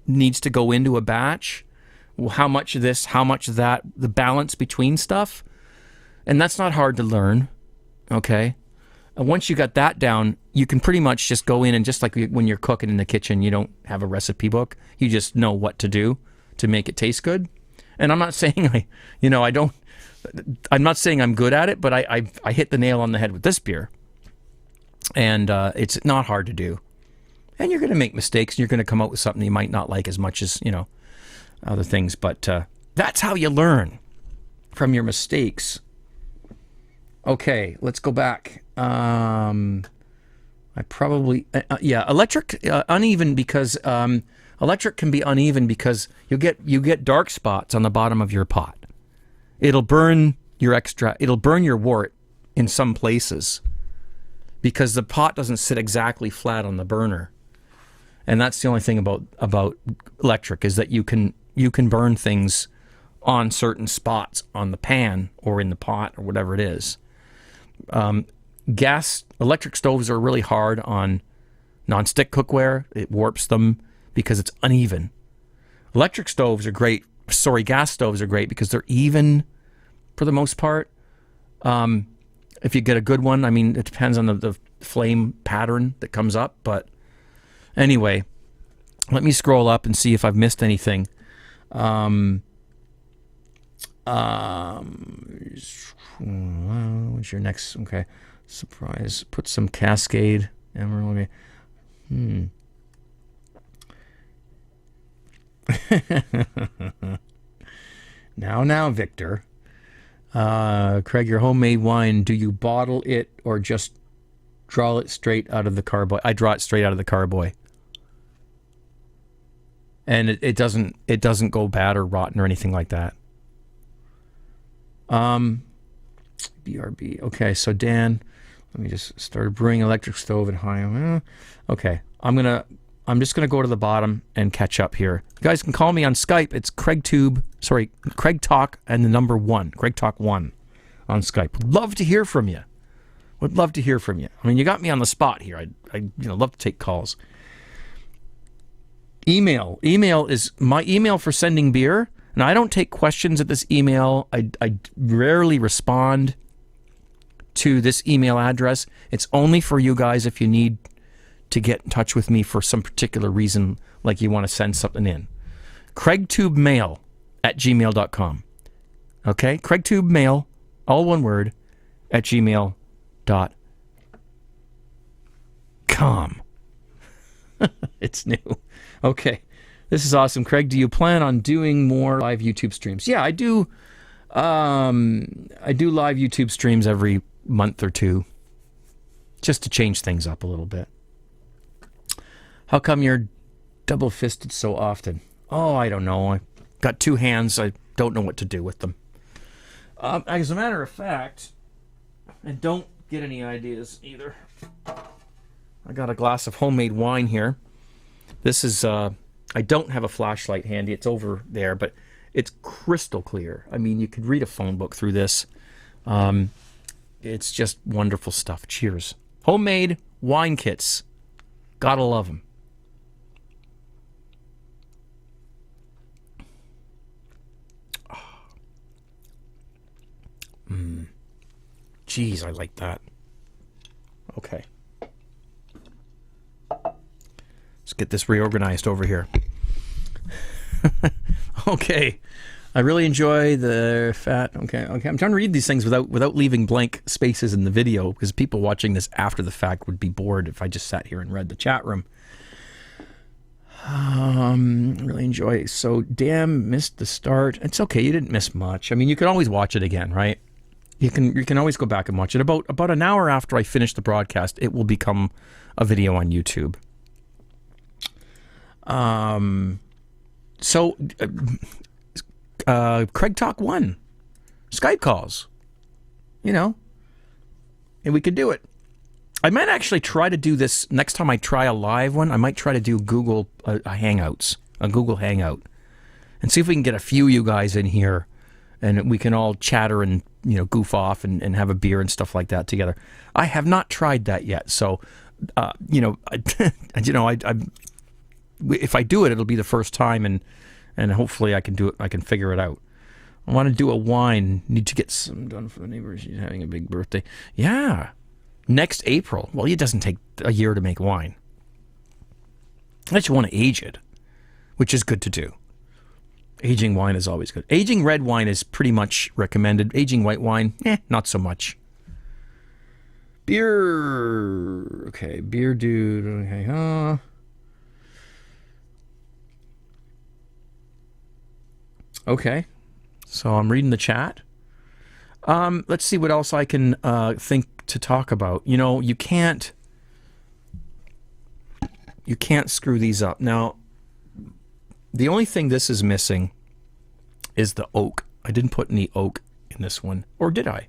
needs to go into a batch, how much of this, how much of that, the balance between stuff, and that's not hard to learn, okay? And once you got that down, you can pretty much just go in and just like when you're cooking in the kitchen, you don't have a recipe book. You just know what to do to make it taste good. And I'm not saying I'm not saying I'm good at it, but I hit the nail on the head with this beer. And it's not hard to do. And you're going to make mistakes, and you're going to come out with something you might not like as much as, other things. But that's how you learn, from your mistakes. Okay, let's go back. Electric uneven because electric can be uneven because you get dark spots on the bottom of your pot. It'll burn your wort in some places because the pot doesn't sit exactly flat on the burner. And that's the only thing about electric is that you can burn things on certain spots on the pan or in the pot or whatever it is. Electric stoves are really hard on non-stick cookware. It warps them because it's uneven. Electric stoves are great. Sorry, gas stoves are great because they're even for the most part. If you get a good one, I mean, it depends on the flame pattern that comes up. But anyway, let me scroll up and see if I've missed anything. What's your next? Okay, surprise. Put some Cascade Emerald. Now, Victor. Craig, your homemade wine, do you bottle it or just draw it straight out of the carboy? I draw it straight out of the carboy. And it doesn't go bad or rotten or anything like that. BRB. Okay, so Dan, let me just start brewing electric stove at high. Okay, I'm just gonna go to the bottom and catch up here. You guys can call me on Skype. It's Craig Talk and the number 1, Craig Talk 1 on Skype. Would love to hear from you. Would love to hear from you. I mean, you got me on the spot here. I love to take calls. Email is my email for sending beer. And I don't take questions at this email. I rarely respond to this email address. It's only for you guys if you need to get in touch with me for some particular reason, like you want to send something in. CraigTubeMail@gmail.com. Okay? CraigTubeMail, all one word, @gmail.com. It's new. Okay. This is awesome. Craig, do you plan on doing more live YouTube streams? Yeah, I do. I do live YouTube streams every month or two, just to change things up a little bit. How come you're double-fisted so often? Oh, I don't know. I got 2 hands. I don't know what to do with them. As a matter of fact, and don't get any ideas either. I got a glass of homemade wine here. This is... I don't have a flashlight handy. It's over there, but it's crystal clear. I mean, you could read a phone book through this. It's just wonderful stuff. Cheers. Homemade wine kits. Gotta love them. Jeez, I like that. Okay. Let's get this reorganized over here. Okay. I really enjoy the fat. Okay. I'm trying to read these things without leaving blank spaces in the video, because people watching this after the fact would be bored if I just sat here and read the chat room. Really enjoy. So, damn, missed the start. It's okay. You didn't miss much. I mean, you can always watch it again, right? You can always go back and watch it. About an hour after I finish the broadcast, it will become a video on YouTube. Craig Talk 1, Skype calls, and we could do it. I might actually try to do this next time I try a live one. I might try to do Google Hangouts, a Google Hangout, and see if we can get a few of you guys in here, and we can all chatter and goof off and have a beer and stuff like that together. I have not tried that yet, so if I do it, it'll be the first time, and hopefully I can do it. I can figure it out. I want to do a wine. Need to get some done for the neighbor. She's having a big birthday. Yeah, next April. Well, it doesn't take a year to make wine. I just want to age it, which is good to do. Aging wine is always good. Aging red wine is pretty much recommended. Aging white wine, not so much. Beer. Okay, beer dude. Okay, Okay, so I'm reading the chat. Let's see what else I can think to talk about. You can't screw these up. Now, the only thing this is missing is the oak. I didn't put any oak in this one, or did I?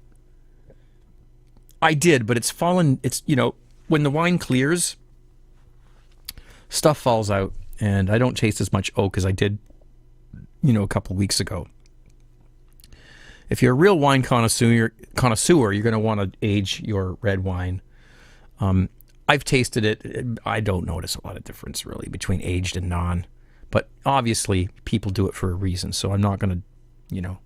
I did, but it's fallen. It's when the wine clears, stuff falls out, and I don't taste as much oak as I did a couple weeks ago. If you're a real wine connoisseur, you're going to want to age your red wine. I've tasted it. I don't notice a lot of difference really between aged and non. But obviously, people do it for a reason, so I'm not going to,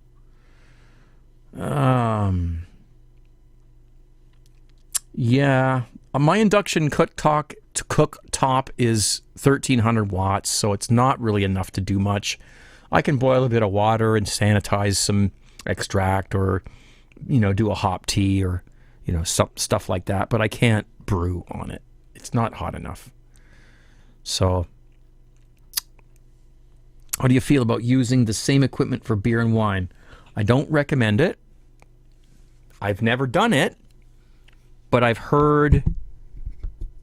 yeah. My induction cooktop is 1,300 watts, so it's not really enough to do much. I can boil a bit of water and sanitize some extract, or, do a hop tea, or, some stuff like that, but I can't brew on it. It's not hot enough. So, how do you feel about using the same equipment for beer and wine? I don't recommend it. I've never done it, but I've heard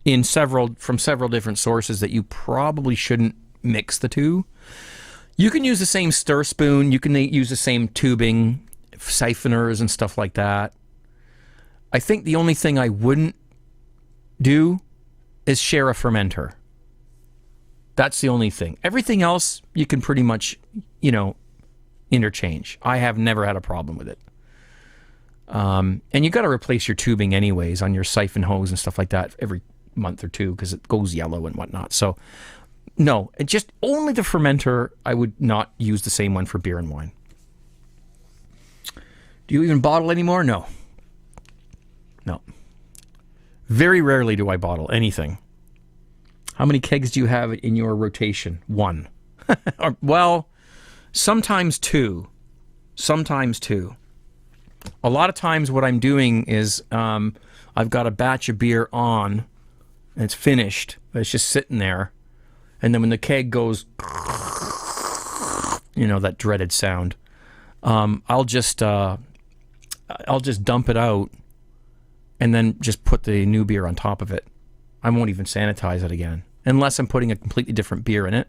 from several different sources that you probably shouldn't mix the two. You can use the same stir spoon. You can use the same tubing, siphoners and stuff like that. I think the only thing I wouldn't do is share a fermenter. That's the only thing. Everything else you can pretty much, interchange. I have never had a problem with it. And you got to replace your tubing anyways on your siphon hose and stuff like that every month or two, because it goes yellow and whatnot. So no, just only the fermenter. I would not use the same one for beer and wine. Do you even bottle anymore? No. Very rarely do I bottle anything. How many kegs do you have in your rotation? 1. Well, sometimes 2. A lot of times what I'm doing is I've got a batch of beer on, and it's finished, but it's just sitting there. And then when the keg goes, that dreaded sound, I'll just dump it out and then just put the new beer on top of it. I won't even sanitize it again, unless I'm putting a completely different beer in it.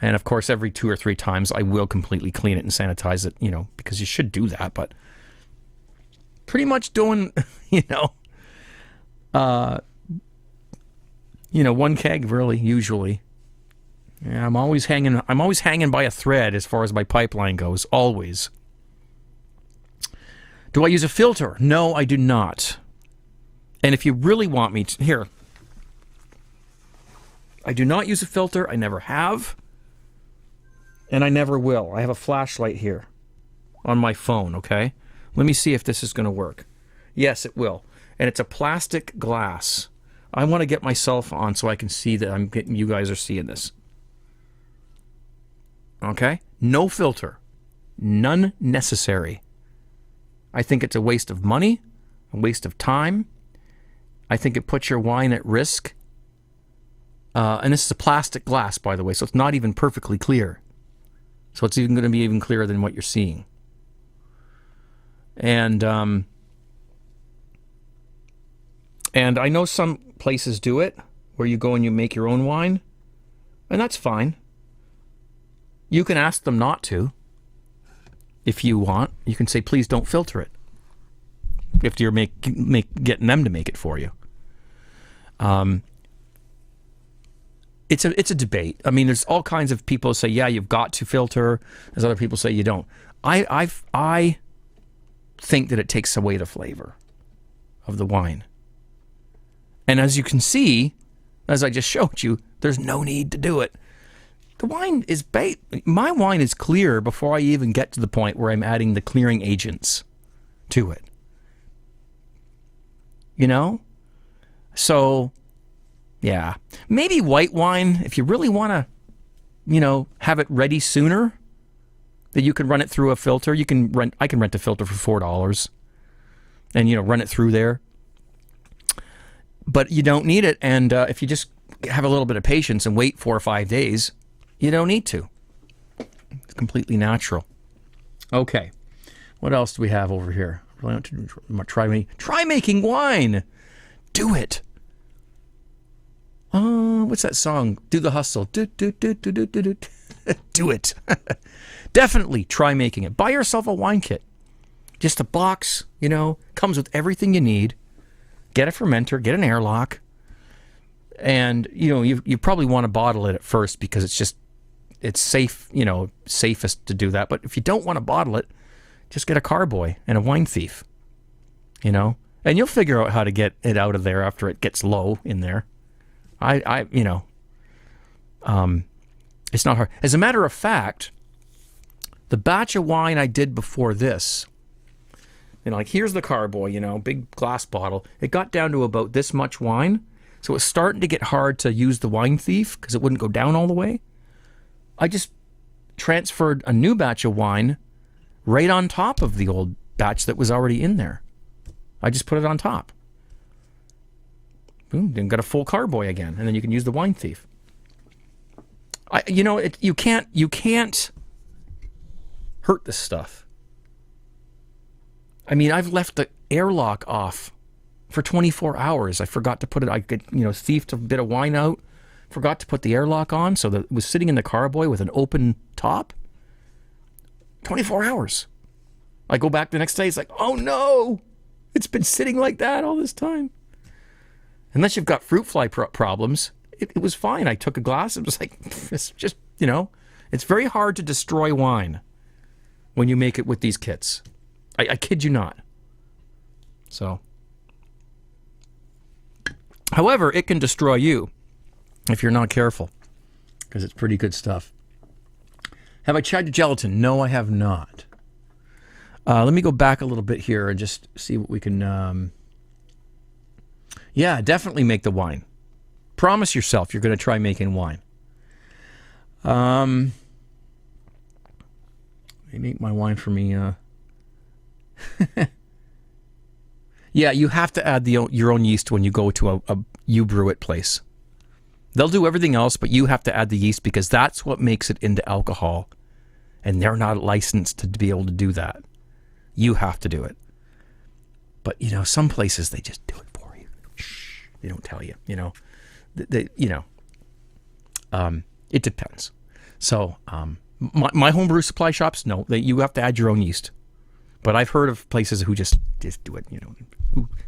And of course, every 2 or 3 times, I will completely clean it and sanitize it, because you should do that. But pretty much doing, 1 keg, really, usually. Yeah, I'm always hanging by a thread as far as my pipeline goes, always. Do I use a filter? No, I do not. And if you really want me to, here, I do not use a filter. I never have. And I never will. I have a flashlight here on my phone, okay? Let me see if this is going to work. Yes, it will. And it's a plastic glass. I want to get myself on so I can see that you guys are seeing this. Okay? No filter. None necessary. I think it's a waste of money, a waste of time. I think it puts your wine at risk. And this is a plastic glass, by the way, so it's not even perfectly clear. So it's even going to be even clearer than what you're seeing. And I know some places do it, where you go and you make your own wine, and that's fine. You can ask them not to, if you want. You can say, please don't filter it, if you're getting them to make it for you. It's a debate. I mean, there's all kinds of people who say, yeah, you've got to filter. There's other people say you don't. I think that it takes away the flavor of the wine. And as you can see, as I just showed you, there's no need to do it. The wine is my wine is clear before I even get to the point where I'm adding the clearing agents to it. So, yeah. Maybe white wine, if you really want to, have it ready sooner, that you can run it through a filter. I can rent a filter for $4 and, run it through there. But you don't need it. And if you just have a little bit of patience and wait 4 or 5 days, you don't need to. It's completely natural. Okay. What else do we have over here? Really want to try making wine. Do it. What's that song? Do the hustle. Do it. Definitely try making it. Buy yourself a wine kit. Just a box, comes with everything you need. Get a fermenter, get an airlock. And, you probably want to bottle it at first because it's safe, safest to do that. But if you don't want to bottle it, just get a carboy and a wine thief, and you'll figure out how to get it out of there after it gets low in there. It's not hard. As a matter of fact, the batch of wine I did before this, like here's the carboy, big glass bottle. It got down to about this much wine. So it was starting to get hard to use the wine thief because it wouldn't go down all the way. I just transferred a new batch of wine right on top of the old batch that was already in there. I just put it on top. Boom, then got a full carboy again, and then you can use the wine thief. You can't hurt this stuff. I mean, I've left the airlock off for 24 hours. I forgot to put it. I thiefed a bit of wine out, forgot to put the airlock on, so that it was sitting in the carboy with an open top. 24 hours. I go back the next day. It's like, oh no, it's been sitting like that all this time. Unless you've got fruit fly problems, it was fine. I took a glass. It was like, it's just, it's very hard to destroy wine when you make it with these kits. I kid you not. So, however, it can destroy you if you're not careful, because it's pretty good stuff. Have I tried the gelatin? No, I have not. Let me go back a little bit here and just see what we can... Yeah, definitely make the wine. Promise yourself you're going to try making wine. They make my wine for me. Yeah, you have to add your own yeast when you go to a you brew it place. They'll do everything else, but you have to add the yeast because that's what makes it into alcohol. And they're not licensed to be able to do that. You have to do it. But, some places, they just do it for you. Shh, they don't tell you, it depends. So, my homebrew supply shops, no, you have to add your own yeast. But I've heard of places who just do it,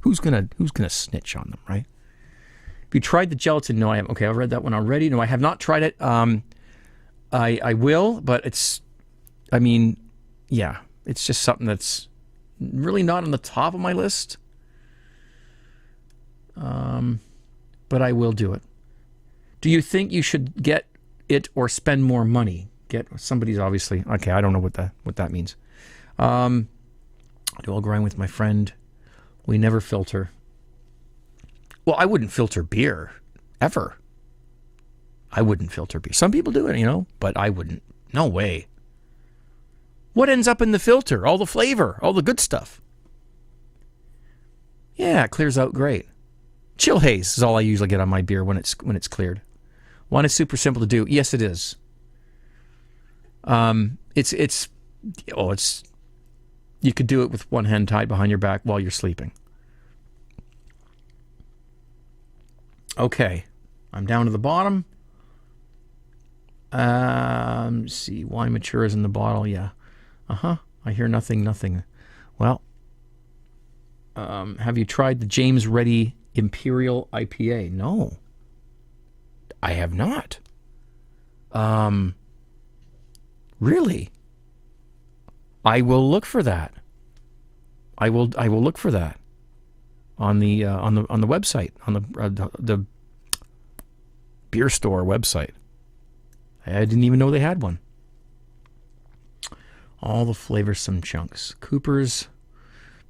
who's gonna snitch on them, right? Have you tried the gelatin? No, I haven't. Okay, I've read that one already. No, I have not tried it. I will, but it's just something that's really not on the top of my list. But I will do it. Do you think you should get it or spend more money? Somebody's obviously... Okay, I don't know what that means. Do I'll grind with my friend. We never filter. Well, I wouldn't filter beer. Ever. I wouldn't filter beer. Some people do it, but I wouldn't. No way. What ends up in the filter? All the flavor, all the good stuff. Yeah, it clears out great. Chill haze is all I usually get on my beer when it's cleared. One is super simple to do. Yes, it is. It's you could do it with one hand tied behind your back while you're sleeping. Okay, I'm down to the bottom. See, wine matures in the bottle. Yeah. I hear nothing. Well, have you tried the James Ready Imperial IPA? No, I have not. Really? I will look for that. I will look for that on the website, on the beer store website. I didn't even know they had one. All the flavoursome chunks. Cooper's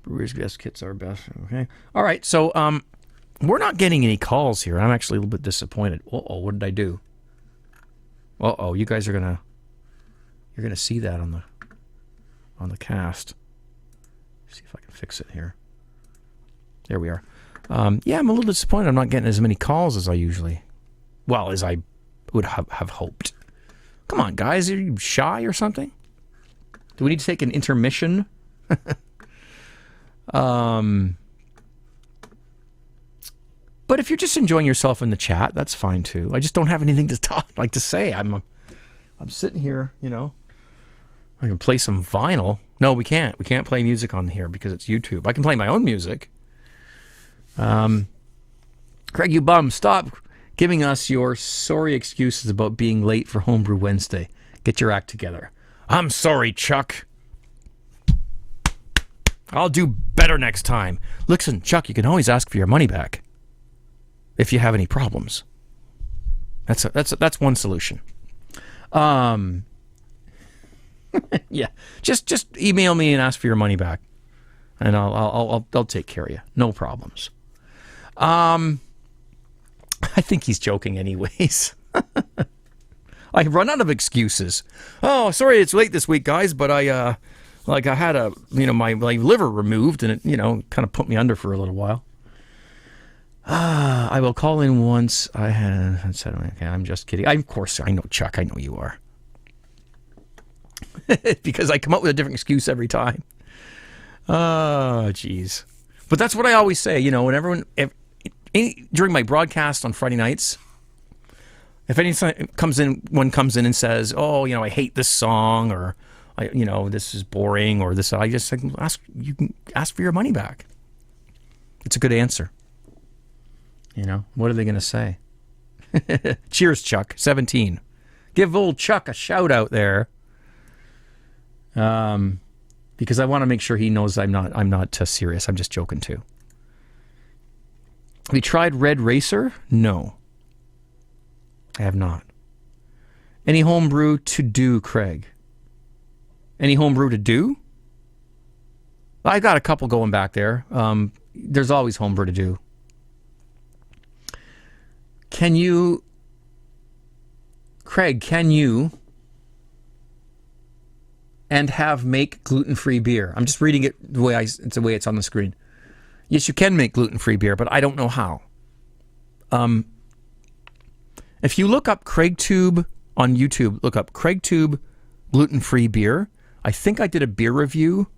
Brewer's Best Kits are best. Okay. All right. So we're not getting any calls here. I'm actually a little bit disappointed. Uh-oh, what did I do? Uh-oh, you guys are gonna see that on the cast. See if I can fix it here. There we are. Yeah, I'm a little disappointed. I'm not getting as many calls as I usually, as I would have hoped. Come on, guys, are you shy or something? Do we need to take an intermission? But if you're just enjoying yourself in the chat, that's fine too. I just don't have anything to say. I'm sitting here, I can play some vinyl. No, we can't. We can't play music on here because it's YouTube. I can play my own music. Craig, you bum, stop giving us your sorry excuses about being late for Home Brew Wednesday. Get your act together. I'm sorry, Chuck. I'll do better next time. Listen, Chuck, you can always ask for your money back if you have any problems. That's one solution. Yeah, just email me and ask for your money back, and I'll take care of you. No problems. I think he's joking, anyways. I run out of excuses. Oh, sorry, it's late this week, guys, but I had my liver removed, and it kind of put me under for a little while. I will call in once I said, okay, I'm just kidding. Of course, I know, Chuck. I know you are. Because I come up with a different excuse every time. Oh, jeez. But that's what I always say, during my broadcast on Friday nights, if anyone comes in and says, oh, I hate this song, or, this is boring, or this, I just you can ask for your money back. It's a good answer. What are they going to say? Cheers, Chuck. 17. Give old Chuck a shout out there. Because I want to make sure he knows I'm not serious. I'm just joking too. Have you tried Red Racer? No. I have not. Any homebrew to do, Craig? Any homebrew to do? I got a couple going back there. There's always homebrew to do. Craig, can you make gluten-free beer? I'm just reading it the way it's on the screen. Yes, you can make gluten-free beer, but I don't know how. If you look up CraigTube on YouTube, look up CraigTube gluten-free beer. I think I did a beer review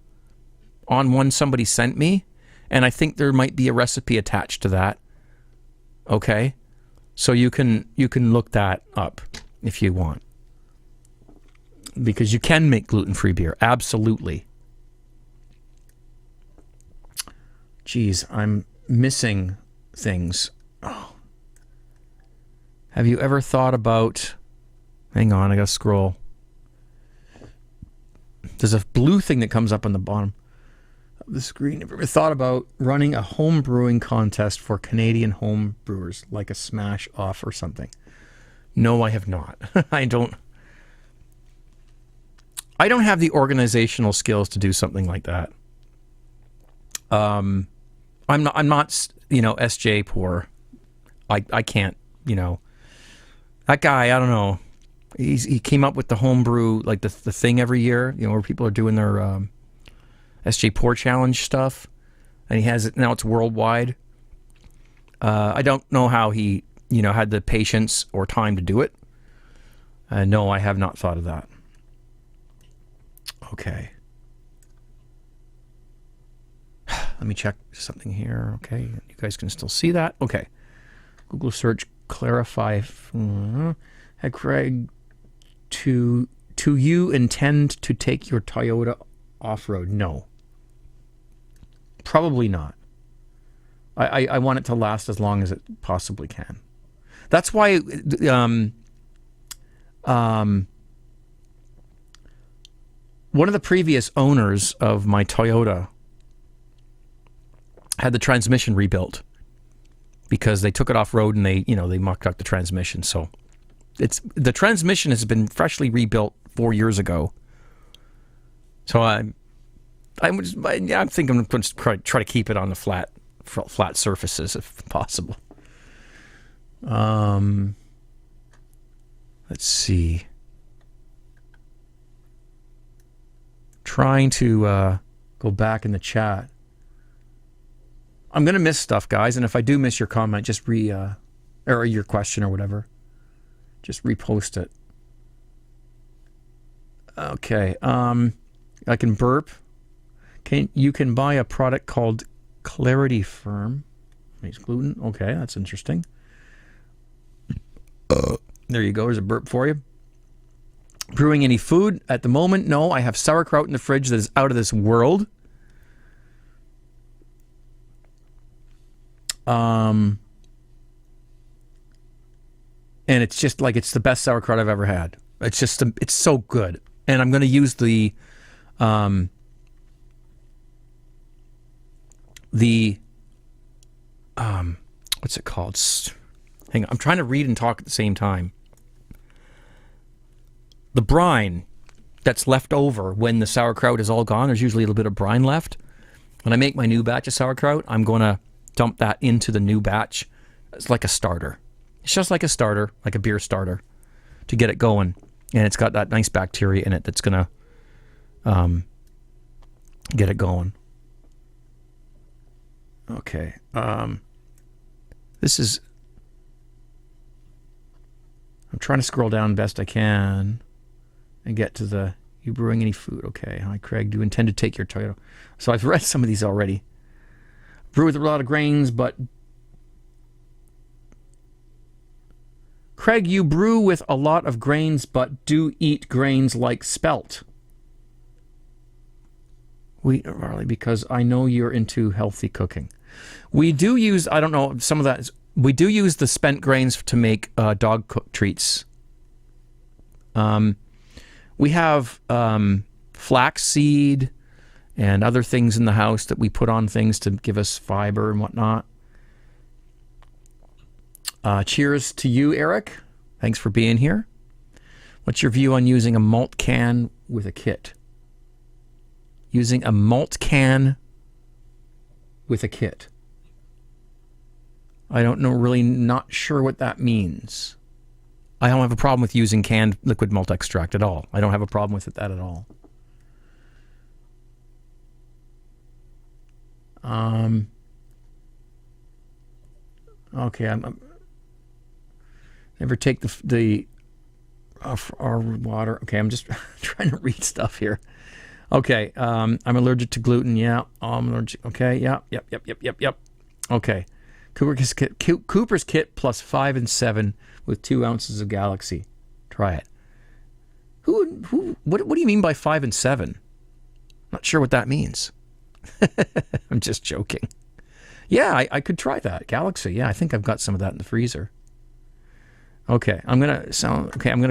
on one somebody sent me, and I think there might be a recipe attached to that. Okay? So you can look that up if you want. Because you can make gluten-free beer. Absolutely. Geez, I'm missing things. Oh. Have you ever thought about... Hang on, I gotta scroll. There's a blue thing that comes up on the bottom of the screen. Have you ever thought about running a home brewing contest for Canadian home brewers, like a Smash Off or something? No, I have not. I don't have the organizational skills to do something like that. I'm not SJ poor. I can't, That guy, I don't know. He came up with the homebrew, like the thing every year, where people are doing their SJ Pour Challenge stuff, and he has it now. It's worldwide. I don't know how he, had the patience or time to do it. No, I have not thought of that. Okay. Let me check something here. Okay, you guys can still see that. Okay. Google search clarify. Hey, Craig, do you intend to take your Toyota off-road? No. Probably not. I want it to last as long as it possibly can. That's why one of the previous owners of my Toyota had the transmission rebuilt because they took it off-road and they mucked up the transmission. So the transmission has been freshly rebuilt 4 years ago. So I'm thinking I'm going to try to keep it on the flat surfaces if possible. Let's see. Trying to go back in the chat. I'm going to miss stuff, guys, and if I do miss your comment, just or your question or whatever, just repost it. Okay. I can burp. You can buy a product called Clarity Firm. Makes gluten. Okay, that's interesting. There you go. There's a burp for you. Brewing any food at the moment? No, I have sauerkraut in the fridge that is out of this world. And it's just like it's the best sauerkraut I've ever had. It's so good. And I'm going to use the what's it called? Hang on, I'm trying to read and talk at the same time. the brine that's left over when the sauerkraut is all gone, there's usually a little bit of brine left. When I make my new batch of sauerkraut, I'm going to dump that into the new batch. It's like a starter. It's just like a starter, like a beer starter, to get it going. And it's got that nice bacteria in it that's going to get it going. Okay. This is... I'm trying to scroll down best I can and get to the... You brewing any food? Okay. Hi, Craig. Do you intend to take your Toyota? So I've read some of these already. Brew with a lot of grains, but... Craig, you brew with a lot of grains, but do eat grains like spelt. Wheat or barley, because I know you're into healthy cooking. We do use, I don't know, some of that is... We do use the spent grains to make dog cooked treats. We have flax seed and other things in the house that we put on things to give us fiber and whatnot. Cheers to you, Eric. Thanks for being here. What's your view on using a malt can with a kit? Using a malt can with a kit. I don't know, really not sure what that means. I don't have a problem with using canned liquid malt extract at all. I don't have a problem with that at all. Okay, I'm never take the our water. Okay, I'm just trying to read stuff here. Okay, I'm allergic to gluten. Yeah, I'm allergic. Okay, yep. Okay. Cooper's kit plus 5 and 7 with 2 ounces of Galaxy. Try it. What do you mean by 5 and 7? Not sure what that means. I'm just joking. Yeah, I could try that. Galaxy. Yeah, I think I've got some of that in the freezer. Okay, I'm gonna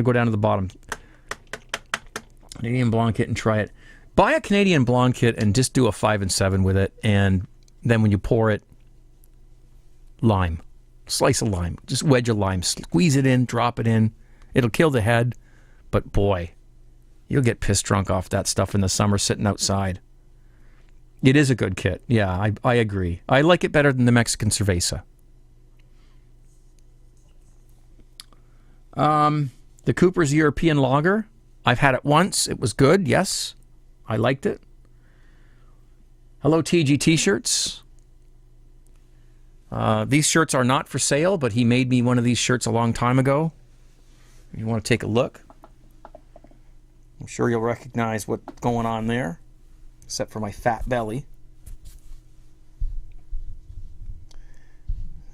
go down to the bottom. Canadian Blonde kit and try it. Buy a Canadian Blonde kit and just do a 5 and 7 with it, and then when you pour it, lime. Slice of lime. Just wedge a lime. Squeeze it in, drop it in. It'll kill the head, but boy, you'll get pissed drunk off that stuff in the summer sitting outside. It is a good kit. Yeah, I agree. I like it better than the Mexican Cerveza. The Cooper's European Lager. I've had it once. It was good. Yes, I liked it. Hello, TG T-shirts. These shirts are not for sale, but he made me one of these shirts a long time ago. You want to take a look? I'm sure you'll recognize what's going on there, except for my fat belly.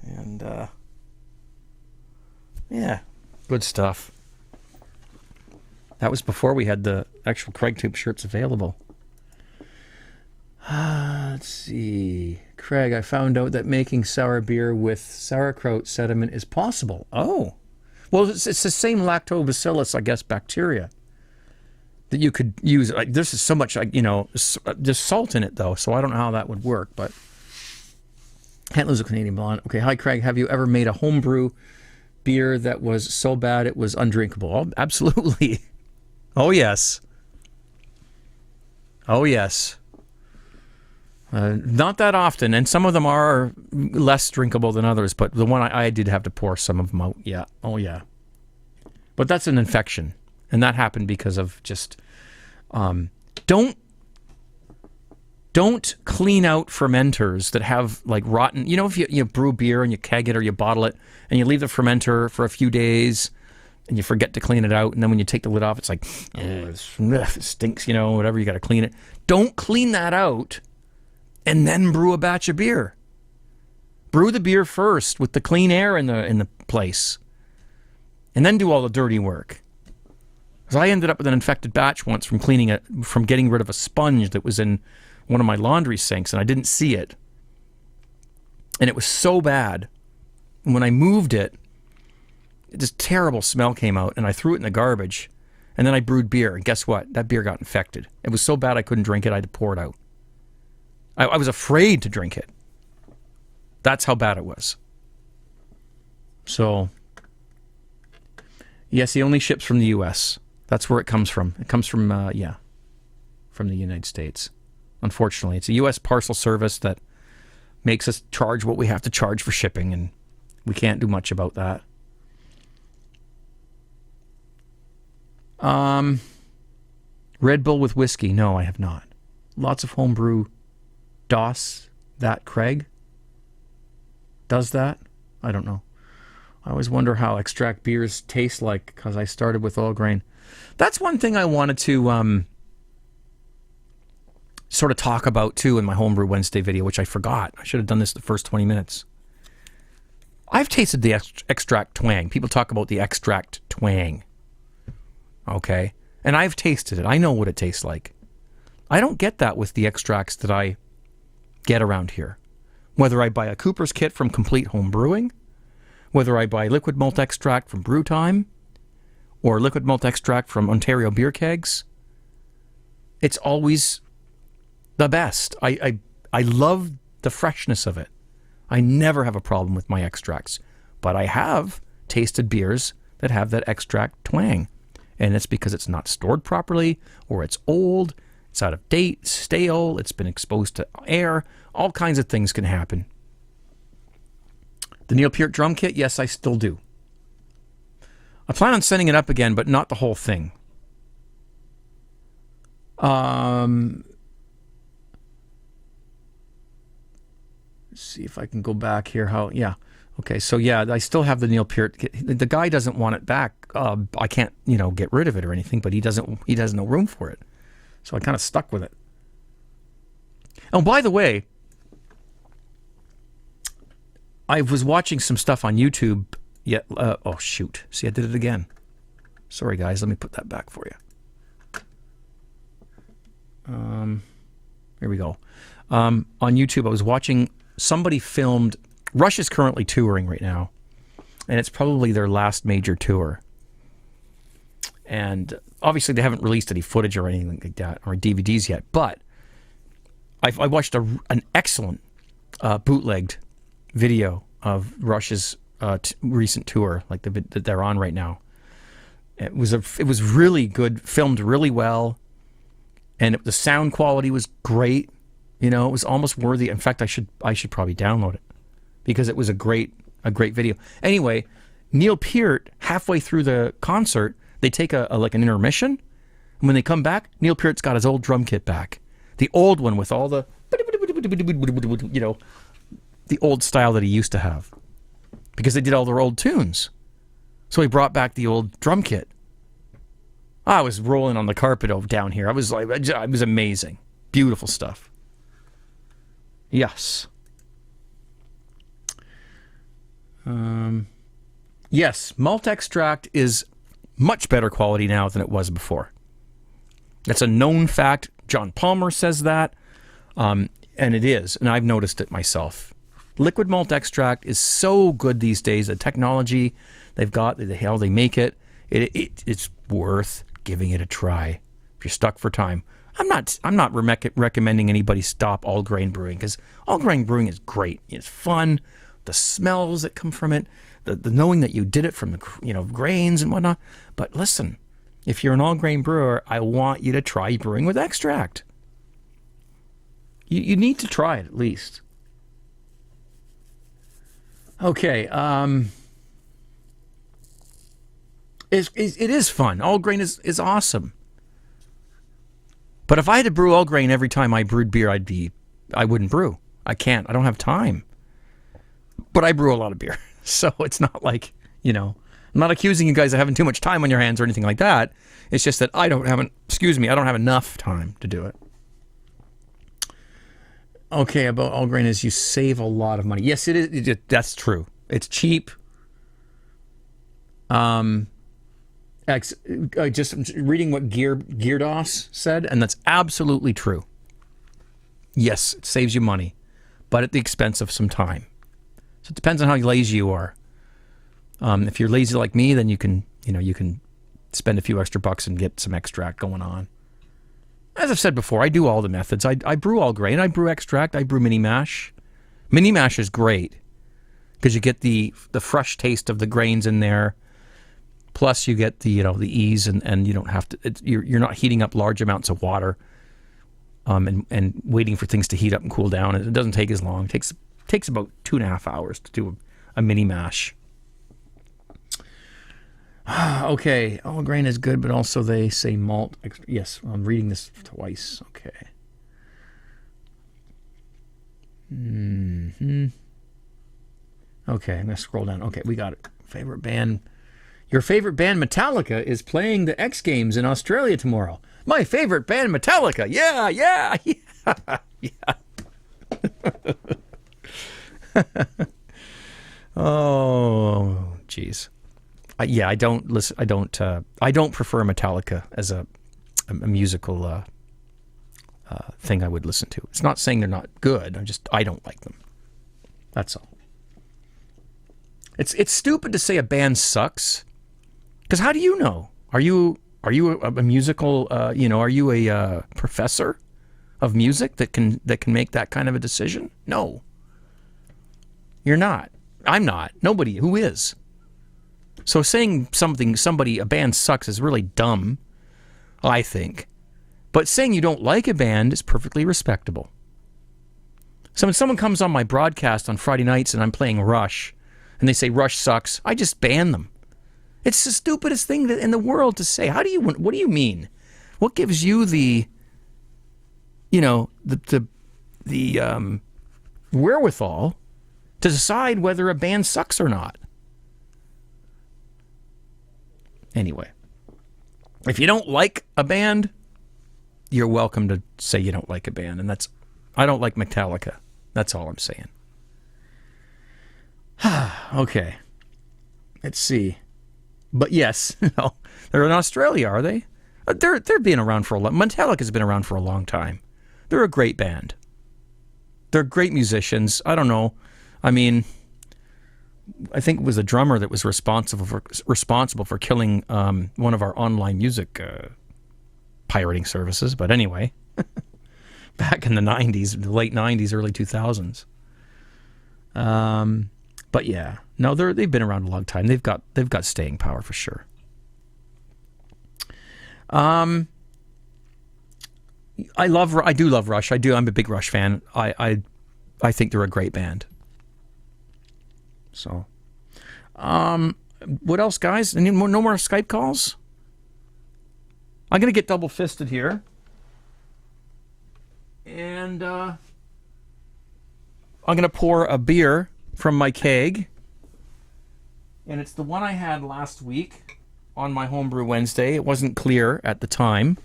And, yeah, good stuff. That was before we had the actual Craig Tube shirts available. Let's see. Craig, I found out that making sour beer with sauerkraut sediment is possible. Oh. Well, it's the same lactobacillus, I guess, bacteria that you could use. Like, this is so much, there's salt in it, though, so I don't know how that would work, but can't lose a Canadian Blonde. Okay, hi, Craig. Have you ever made a homebrew beer that was so bad it was undrinkable? Oh, absolutely. Oh, yes. Oh, yes. Not that often, and some of them are less drinkable than others, but the one I did have to pour some of them out. Yeah. Oh, yeah. But that's an infection, and that happened because of just... Don't clean out fermenters that have, like, rotten... You know, if you brew beer and you keg it or you bottle it, and you leave the fermenter for a few days, and you forget to clean it out, and then when you take the lid off, it's like, it stinks, whatever, you got to clean it. Don't clean that out and then brew a batch of beer. Brew the beer first with the clean air in the place, and then do all the dirty work. Because I ended up with an infected batch once from getting rid of a sponge that was in one of my laundry sinks, and I didn't see it. And it was so bad. And when I moved it, this terrible smell came out, and I threw it in the garbage. And then I brewed beer, and guess what? That beer got infected. It was so bad I couldn't drink it, I had to pour it out. I was afraid to drink it. That's how bad it was. So, yes, he only ships from the U.S. That's where it comes from. It comes from, from the United States. Unfortunately, it's a U.S. parcel service that makes us charge what we have to charge for shipping, and we can't do much about that. Red Bull with whiskey. No, I have not. Lots of homebrew. DOS, that Craig does that. I don't know. I always wonder how extract beers taste like because I started with all grain. That's one thing I wanted to sort of talk about too in my Home Brew Wednesday video, which I forgot. I should have done this the first 20 minutes. I've tasted the extract twang. People talk about the extract twang. Okay? And I've tasted it. I know what it tastes like. I don't get that with the extracts that I get around here. Whether I buy a Cooper's kit from Complete Home Brewing, whether I buy liquid malt extract from Brew Time, or liquid malt extract from Ontario Beer Kegs, it's always the best. I love the freshness of it. I never have a problem with my extracts, but I have tasted beers that have that extract twang, and it's because it's not stored properly, or it's old, it's out of date, stale, it's been exposed to air. All kinds of things can happen. The Neil Peart drum kit, yes, I still do. I plan on sending it up again, but not the whole thing. Let's see if I can go back here. Okay, so yeah, I still have the Neil Peart kit. The guy doesn't want it back. I can't, get rid of it or anything, but he has no room for it. So I kind of stuck with it. Oh, by the way, I was watching some stuff on YouTube. Oh, shoot. See, I did it again. Sorry, guys. Let me put that back for you. Here we go. On YouTube, I was watching somebody filmed. Rush is currently touring right now, and it's probably their last major tour. And obviously, they haven't released any footage or anything like that, or DVDs yet. But I watched an excellent bootlegged video of Rush's recent tour, like that they're on right now. It was really good, filmed really well, and the sound quality was great. It was almost worthy. In fact, I should probably download it because it was a great video. Anyway, Neil Peart, halfway through the concert, they take like an intermission, and when they come back, Neil Peart's got his old drum kit back, the old one with all the the old style that he used to have, because they did all their old tunes. So he brought back the old drum kit. I was rolling on the carpet down here. It was amazing. Beautiful stuff. Yes. Yes, malt extract is much better quality now than it was before. That's a known fact. John Palmer says that, and it is, and I've noticed it myself. Liquid malt extract is so good these days. The technology they've got, how they make it, it's worth giving it a try. If you're stuck for time, I'm not recommending anybody stop all grain brewing, because all grain brewing is great. It's fun. The smells that come from it, the knowing that you did it from the grains and whatnot. But listen, if you're an all grain brewer, I want you to try brewing with extract. You need to try it at least. Okay, it is fun. All grain is awesome. But if I had to brew all grain every time I brewed beer, I wouldn't brew. I can't. I don't have time. But I brew a lot of beer, so it's not like, I'm not accusing you guys of having too much time on your hands or anything like that. It's just that I don't have enough time to do it. Okay, about all grain is you save a lot of money. Yes, it is. That's true. It's cheap. Just reading what Geardos said, and that's absolutely true. Yes, it saves you money, but at the expense of some time. So it depends on how lazy you are. If you're lazy like me, then you can spend a few extra bucks and get some extract going on. As I've said before, I do all the methods. I brew all grain. I brew extract. I brew mini mash. Mini mash is great because you get the fresh taste of the grains in there. Plus, you get the the ease, and you don't have to. You're not heating up large amounts of water, and waiting for things to heat up and cool down. It doesn't take as long. It takes about 2.5 hours to do a mini mash. Okay, all grain is good, but also they say malt. Yes, I'm reading this twice. Okay. Okay, I'm gonna scroll down. Okay, we got it. Favorite band. Your favorite band, Metallica, is playing the X Games in Australia tomorrow. My favorite band, Metallica. Yeah. Oh, jeez. I don't listen. I don't prefer Metallica as a musical thing I would listen to. It's not saying they're not good. I don't like them. That's all. It's stupid to say a band sucks, because how do you know? Are you a musical? Are you a professor of music that can make that kind of a decision? No, you're not. I'm not. Nobody who is. So saying a band sucks is really dumb, I think. But saying you don't like a band is perfectly respectable. So when someone comes on my broadcast on Friday nights and I'm playing Rush, and they say Rush sucks, I just ban them. It's the stupidest thing in the world to say. What do you mean? What gives you the wherewithal to decide whether a band sucks or not? Anyway, if you don't like a band, you're welcome to say you don't like a band, and I don't like Metallica. That's all I'm saying. Okay. Let's see. But yes, they're in Australia, are they? They're been around for a long. Metallica's been around for a long time. They're a great band. They're great musicians. I don't know. I mean, I think it was the drummer that was responsible for killing one of our online music pirating services. But anyway, back in the 90s, the late 90s, early 2000s. But yeah, no, they've been around a long time. They've got staying power for sure. I do love Rush. I'm a big Rush fan. I think they're a great band. So, what else, guys? No more Skype calls? I'm going to get double-fisted here. And I'm going to pour a beer from my keg. And it's the one I had last week on my Home Brew Wednesday. It wasn't clear at the time,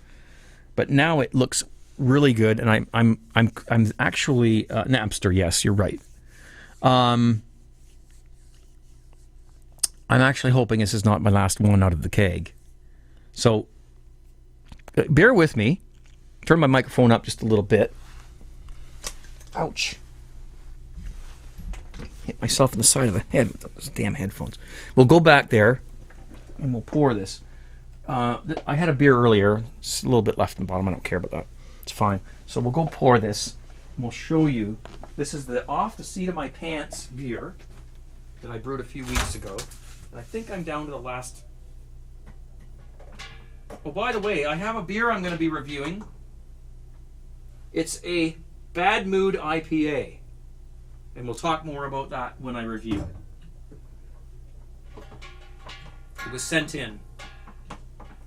but now it looks really good. And I'm actually Napster. Yes, you're right. I'm actually hoping this is not my last one out of the keg. So bear with me. Turn my microphone up just a little bit. Ouch. Hit myself in the side of the head with those damn headphones. We'll go back there and we'll pour this. I had a beer earlier. It's a little bit left in the bottom. I don't care about that. It's fine. So we'll go pour this. And we'll show you. This is the off the seat of my pants beer that I brewed a few weeks ago. And I think I'm down to the last. Oh, by the way, I have a beer I'm going to be reviewing. It's a Bad Mood IPA. And we'll talk more about that when I review it. It was sent in.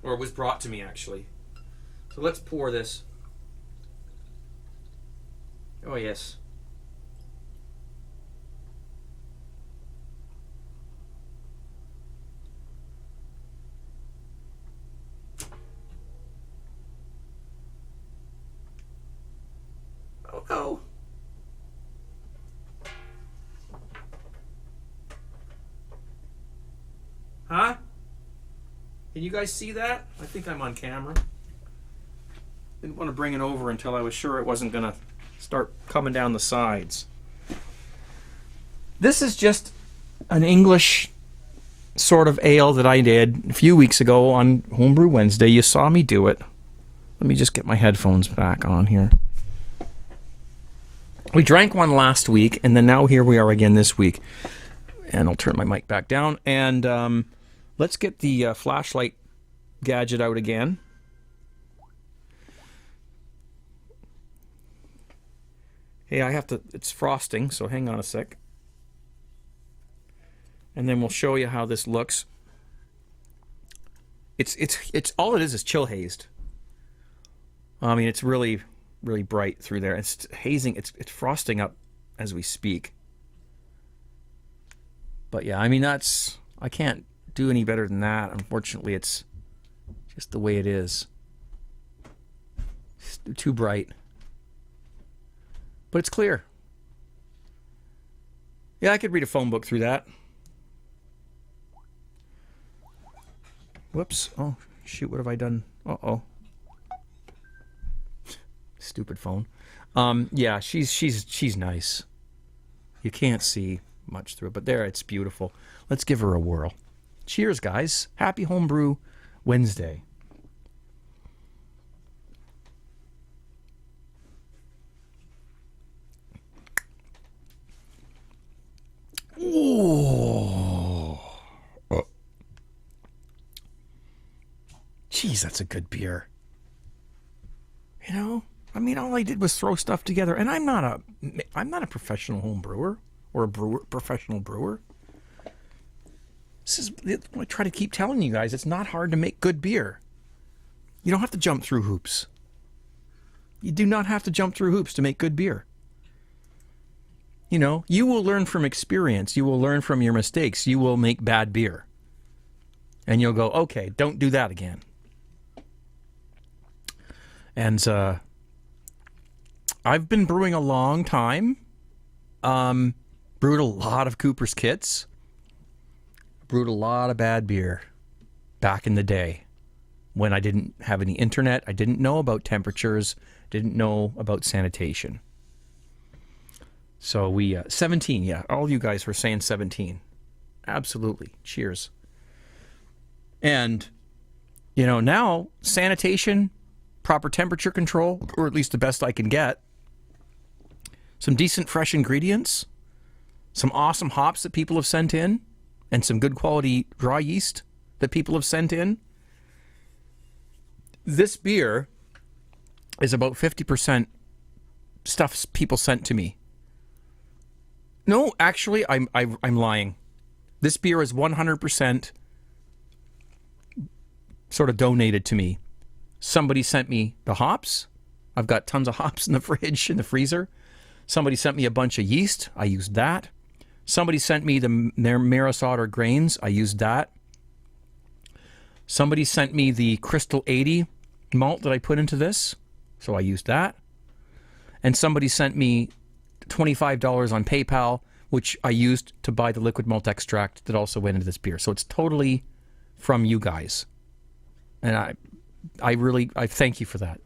Or it was brought to me, actually. So let's pour this. Oh, yes. Oh, no. Huh? Can you guys see that? I think I'm on camera. Didn't want to bring it over until I was sure it wasn't going to start coming down the sides. This is just an English sort of ale that I did a few weeks ago on Home Brew Wednesday. You saw me do it. Let me just get my headphones back on here. We drank one last week, and then now here we are again this week. And I'll turn my mic back down. And Let's get the flashlight gadget out again. Hey, it's frosting, so hang on a sec. And then we'll show you how this looks. It's all it is chill hazed. I mean, it's really, really bright through there. It's hazing, it's frosting up as we speak. But yeah, I mean, I can't do any better than that. Unfortunately, it's just the way it is. It's too bright. But it's clear. Yeah, I could read a phone book through that. Whoops. Oh, shoot, what have I done? Uh-oh. Stupid phone. Yeah, she's nice. You can't see much through it, but there, it's beautiful. Let's give her a whirl. Cheers, guys. Happy Home Brew Wednesday. Ooh. Oh. Jeez, that's a good beer. You know, I mean, all I did was throw stuff together, and I'm not a professional home brewer or a professional brewer. This is what I try to keep telling you guys. It's not hard to make good beer. You don't have to jump through hoops. You do not have to jump through hoops to make good beer. You know, you will learn from experience. You will learn from your mistakes. You will make bad beer. And you'll go, okay, don't do that again. And I've been brewing a long time. Brewed a lot of Cooper's kits. Brewed a lot of bad beer back in the day when I didn't have any internet. I didn't know about temperatures, didn't know about sanitation. So 17, yeah. All you guys were saying 17. Absolutely. Cheers. And, you know, now sanitation, proper temperature control, or at least the best I can get, some decent fresh ingredients, some awesome hops that people have sent in, and some good quality dry yeast that people have sent in. This beer is about 50% stuff people sent to me. No, actually, I'm lying. This beer is 100% sort of donated to me. Somebody sent me the hops. I've got tons of hops in the fridge, in the freezer. Somebody sent me a bunch of yeast. I used that. Somebody sent me their Maris Otter grains. I used that. Somebody sent me the Crystal 80 malt that I put into this. So I used that. And somebody sent me $25 on PayPal, which I used to buy the liquid malt extract that also went into this beer. So it's totally from you guys. And I thank you for that.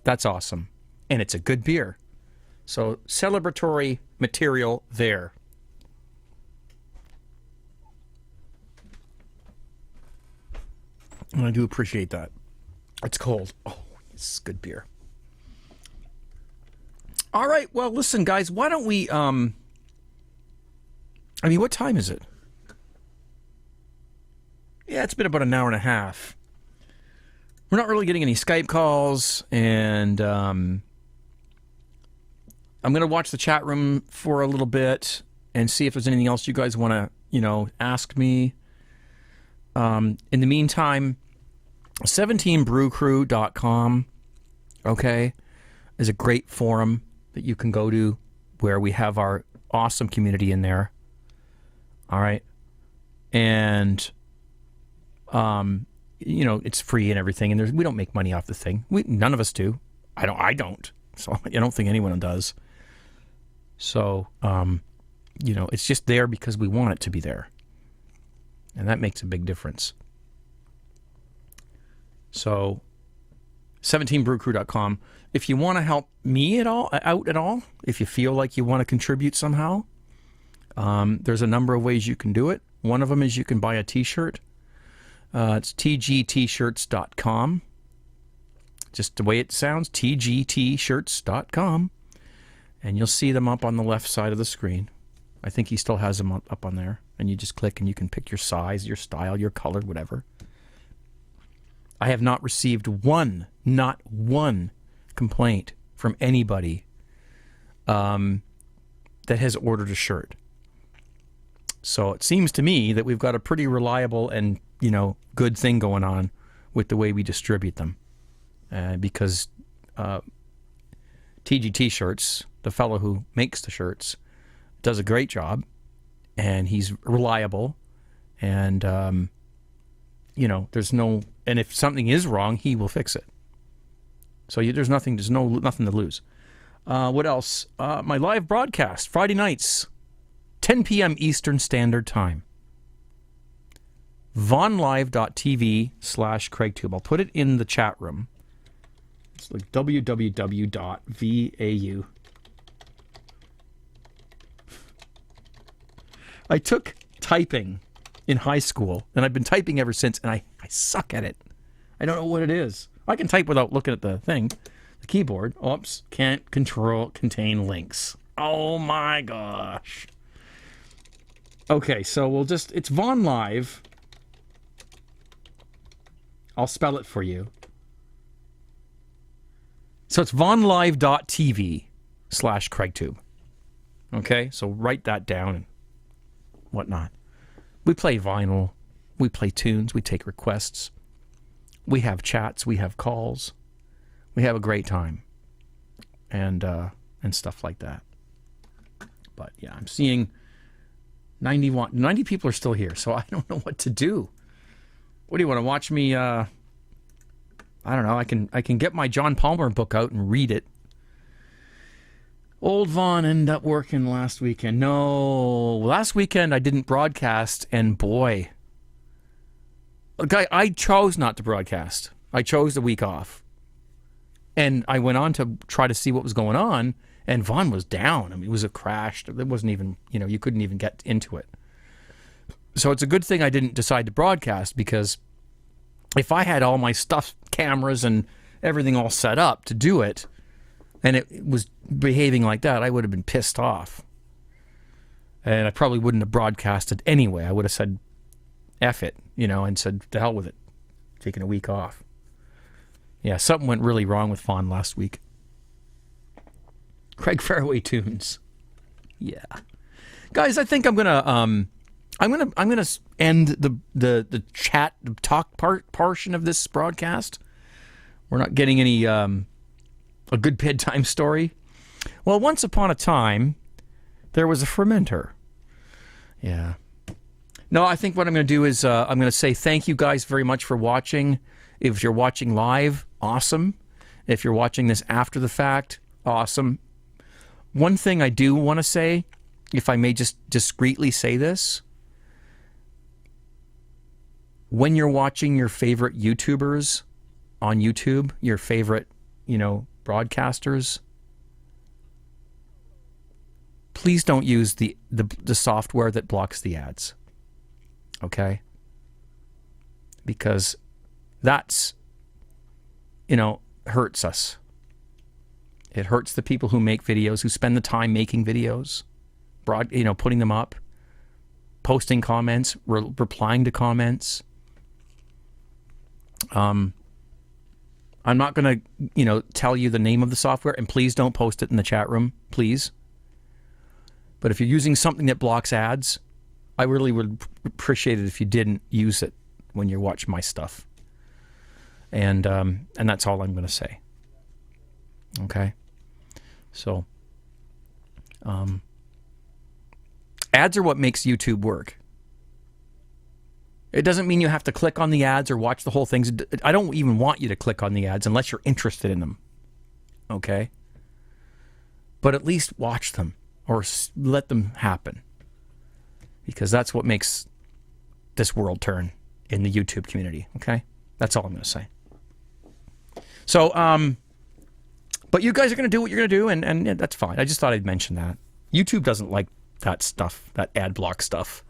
That's awesome. And it's a good beer. So celebratory material there. And I do appreciate that. It's cold. Oh, it's good beer. All right. Well, listen, guys, why don't we, I mean, what time is it? Yeah, it's been about an hour and a half. We're not really getting any Skype calls, and I'm going to watch the chat room for a little bit and see if there's anything else you guys want to, ask me. In the meantime, 17brewcrew.com, okay, is a great forum that you can go to where we have our awesome community in there. All right. And, it's free and everything, and we don't make money off the thing. None of us do. I don't. So I don't think anyone does. So, it's just there because we want it to be there. And that makes a big difference. So, 17brewcrew.com. If you want to help me out at all, if you feel like you want to contribute somehow, there's a number of ways you can do it. One of them is you can buy a t-shirt. It's tgtshirts.com. Just the way it sounds, tgtshirts.com. And you'll see them up on the left side of the screen. I think he still has them up on there. and you just click and you can pick your size, your style, your color, whatever. I have not received not one complaint from anybody that has ordered a shirt. So it seems to me that we've got a pretty reliable and, good thing going on with the way we distribute them. Because TGT Shirts, the fellow who makes the shirts, does a great job, and he's reliable, and, there's no, and if something is wrong, he will fix it. So there's nothing to lose. What else? My live broadcast, Friday nights, 10 p.m. Eastern Standard Time. vonlive.tv/CraigTube. I'll put it in the chat room. It's like www.vau. I took typing in high school, and I've been typing ever since, and I suck at it. I don't know what it is. I can type without looking at the thing, the keyboard. Oops, can't contain links. Oh my gosh. Okay, so it's Von Live. I'll spell it for you. So it's vonlive.tv/CraigTube. Okay, so write that down and whatnot. We play vinyl. We play tunes. We take requests. We have chats. We have calls. We have a great time. And stuff like that. But yeah, I'm seeing 90 people are still here, so I don't know what to do. What do you want to watch me? I don't know. I can get my John Palmer book out and read it. Old Vaughn ended up working last weekend. No, last weekend I didn't broadcast, and boy, I chose not to broadcast. I chose the week off, and I went on to try to see what was going on. And Vaughn was down. I mean, it was a crash. It wasn't even, you couldn't even get into it. So it's a good thing I didn't decide to broadcast, because if I had all my stuff, cameras and everything all set up to do it, and it was behaving like that, I would have been pissed off. And I probably wouldn't have broadcasted anyway. I would have said, F it, and said, to hell with it. Taking a week off. Yeah, something went really wrong with Vaughn last week. Craig Fairway Tunes. Yeah. Guys, I think I'm gonna end the chat, the talk portion of this broadcast. We're not getting any a good bedtime story. Well, once upon a time, there was a fermenter. Yeah. No, I think what I'm going to do is I'm going to say thank you guys very much for watching. If you're watching live, awesome. If you're watching this after the fact, awesome. One thing I do want to say, if I may just discreetly say this, when you're watching your favorite YouTubers on YouTube, your favorite, broadcasters, please don't use the software that blocks the ads. Okay? Because that's, hurts us. It hurts the people who make videos, who spend the time making videos, putting them up, posting comments, replying to comments. I'm not going to, tell you the name of the software, and please don't post it in the chat room, please. But if you're using something that blocks ads, I really would appreciate it if you didn't use it when you watch my stuff. And that's all I'm going to say. Okay? So, ads are what makes YouTube work. It doesn't mean you have to click on the ads or watch the whole thing. I don't even want you to click on the ads unless you're interested in them. Okay? But at least watch them or let them happen. Because that's what makes this world turn in the YouTube community. Okay? That's all I'm going to say. So, but you guys are going to do what you're going to do, and that's fine. I just thought I'd mention that. YouTube doesn't like that stuff, that ad block stuff.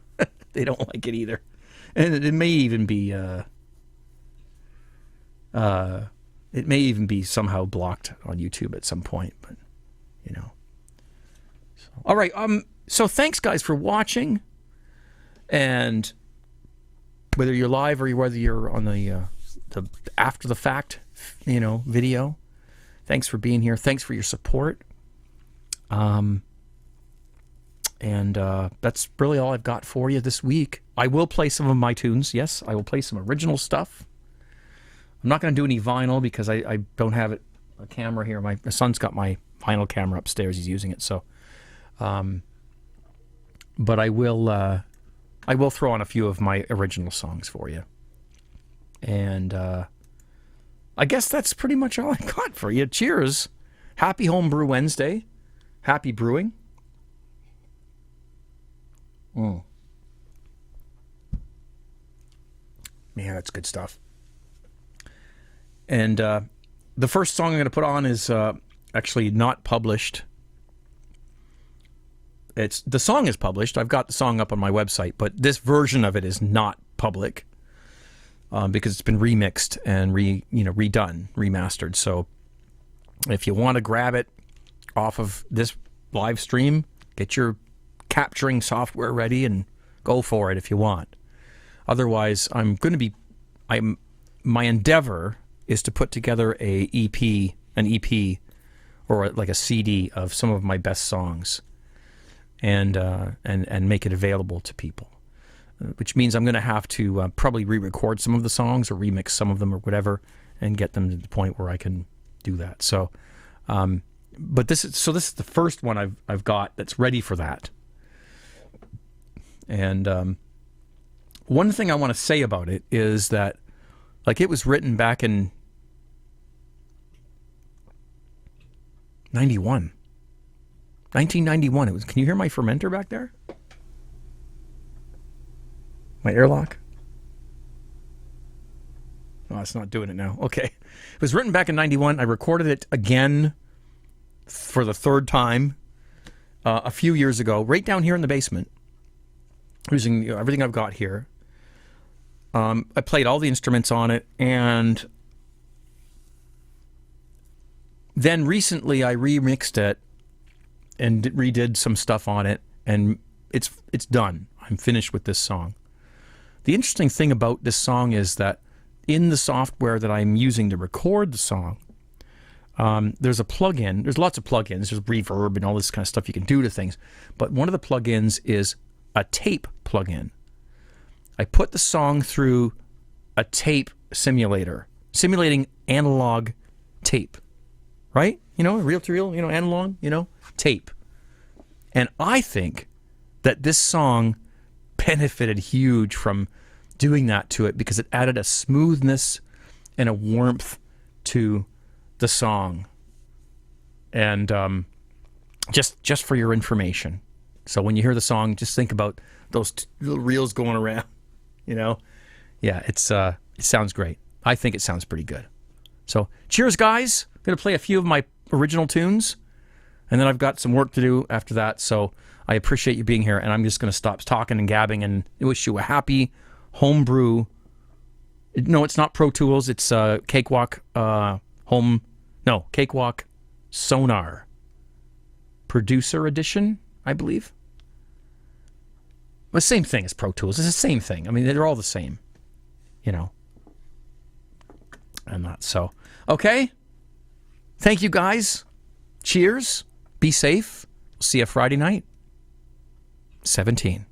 They don't like it either. And it may even be somehow blocked on YouTube at some point, but So, all right. So thanks guys for watching. And whether you're live or whether you're on the after the fact, video, thanks for being here. Thanks for your support. And that's really all I've got for you this week. I will play some of my tunes. Yes, I will play some original stuff. I'm not going to do any vinyl because I don't have a camera here. My son's got my vinyl camera upstairs. He's using it. So, but I will throw on a few of my original songs for you. And I guess that's pretty much all I got for you. Cheers. Happy Home Brew Wednesday. Happy brewing. Man, that's good stuff. And the first song I'm going to put on is actually not published. The song is published. I've got the song up on my website, but this version of it is not public because it's been remixed and redone, remastered. So if you want to grab it off of this live stream, get your capturing software ready and go for it if you want. Otherwise, my endeavor is to put together an EP, or like a CD of some of my best songs, and make it available to people. Which means I'm going to have to probably re-record some of the songs or remix some of them or whatever, and get them to the point where I can do that. So, but this is the first one I've got that's ready for that. And one thing I want to say about it is that, like, it was written back in 1991. It was. Can you hear my fermenter back there? My airlock? Oh, it's not doing it now. Okay. It was written back in 91. I recorded it again for the third time a few years ago, right down here in the basement, using everything I've got here. I played all the instruments on it, and then recently I remixed it and redid some stuff on it, and it's done. I'm finished with this song. The interesting thing about this song is that in the software that I'm using to record the song, there's a plugin. There's lots of plugins. There's reverb and all this kind of stuff you can do to things. But one of the plugins is a tape plugin. I put the song through a tape simulator, simulating analog tape, right? Reel to reel, analog, tape. And I think that this song benefited huge from doing that to it, because it added a smoothness and a warmth to the song. And just for your information. So when you hear the song, just think about those little reels going around. Yeah, it sounds great. I think it sounds pretty good. So cheers, guys. I'm going to play a few of my original tunes, and then I've got some work to do after that. So I appreciate you being here, and I'm just going to stop talking and gabbing and wish you a happy homebrew. No, it's not Pro Tools. It's Cakewalk Cakewalk Sonar Producer Edition, I believe. The same thing as Pro Tools. It's the same thing. I mean, they're all the same, And that. So, okay. Thank you, guys. Cheers. Be safe. See you Friday night. 17.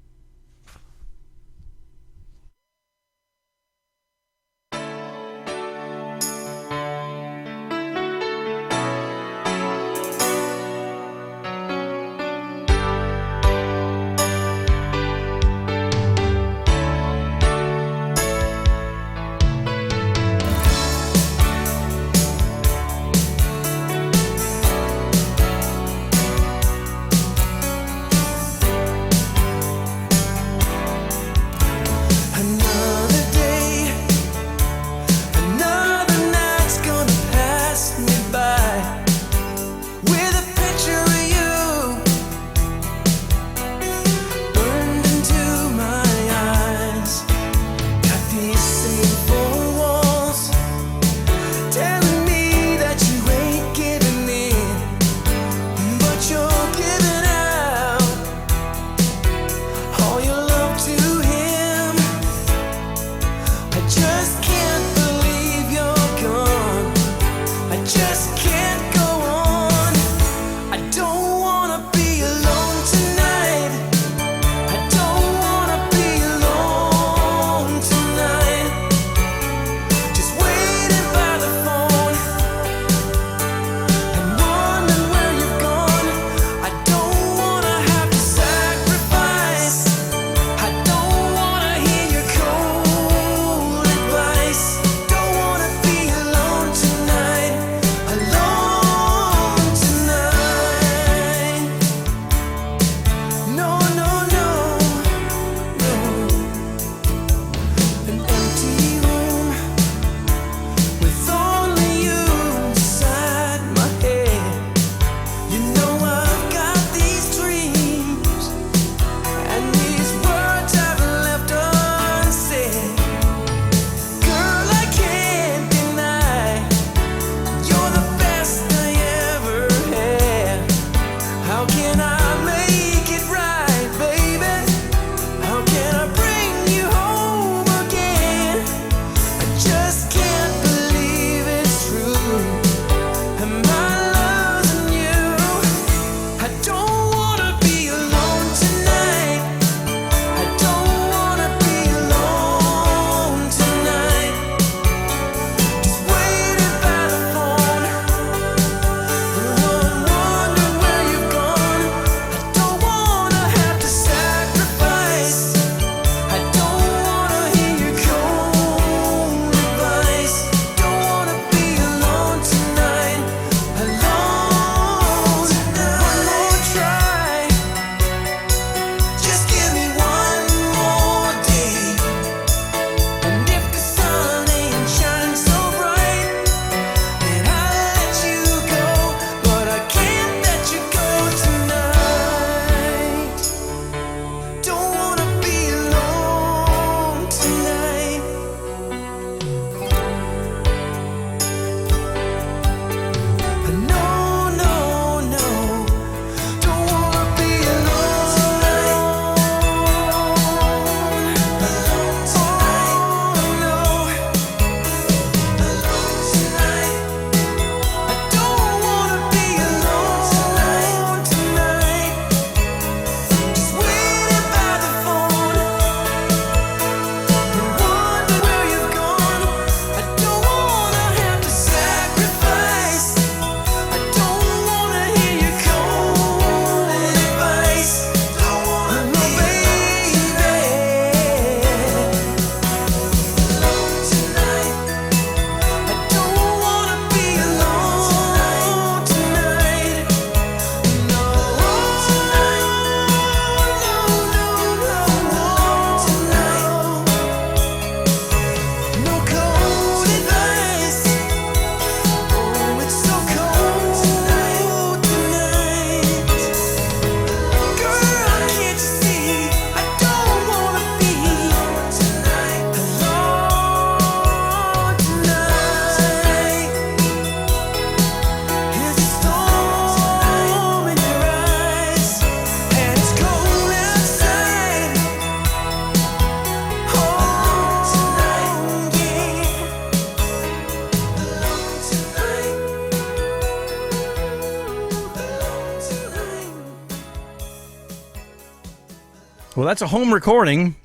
Well, that's a home recording,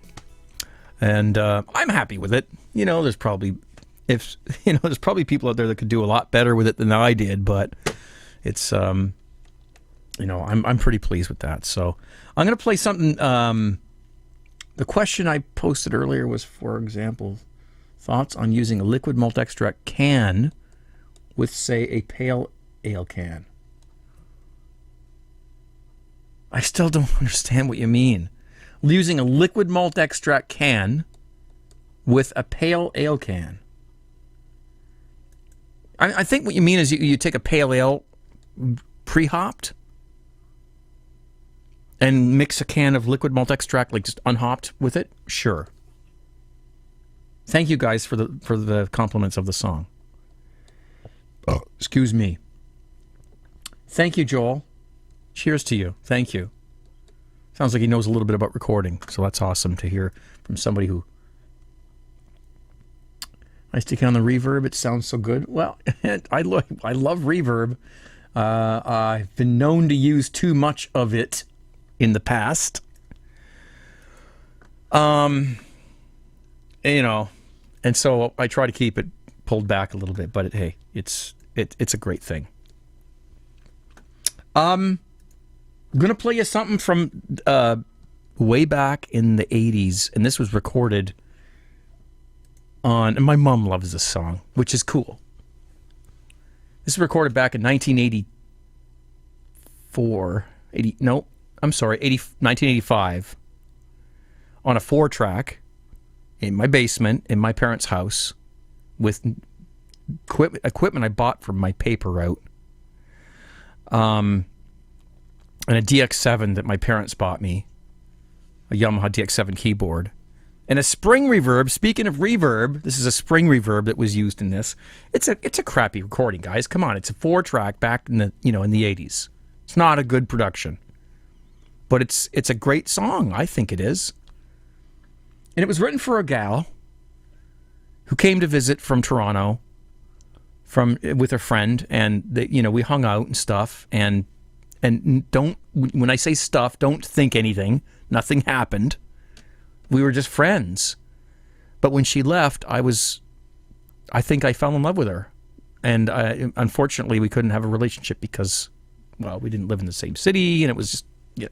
and I'm happy with it. You know, there's probably there's probably people out there that could do a lot better with it than I did, but it's I'm pretty pleased with that. So I'm going to play something. The question I posted earlier was, for example, thoughts on using a liquid malt extract can with, say, a pale ale can. I still don't understand what you mean. Using a liquid malt extract can with a pale ale can. I think what you mean is you take a pale ale pre-hopped and mix a can of liquid malt extract, like just unhopped with it? Sure. Thank you guys for the compliments of the song. Oh, excuse me. Thank you, Joel. Cheers to you. Thank you. Sounds like he knows a little bit about recording, so that's awesome to hear from somebody who... I stick on the reverb. It sounds so good. Well, I love reverb. I've been known to use too much of it in the past. And so I try to keep it pulled back a little bit, but it's a great thing. I'm gonna play you something from way back in the 80s, and this was recorded and my mom loves this song, which is cool. This was recorded back in 1985 on a 4-track in my basement in my parents' house with equipment I bought from my paper route, and a DX7 that my parents bought me, a Yamaha DX7 keyboard, and a spring reverb. Speaking of reverb, this is a spring reverb that was used in this. It's a crappy recording, guys. Come on, it's a 4-track back in the in the 80s. It's not a good production, but it's a great song. I think it is. And it was written for a gal who came to visit from Toronto, with a friend, and we hung out and stuff. And when I say stuff, don't think anything. Nothing happened. We were just friends. But when she left, I think I fell in love with her. And unfortunately, we couldn't have a relationship because, well, we didn't live in the same city, and it was just,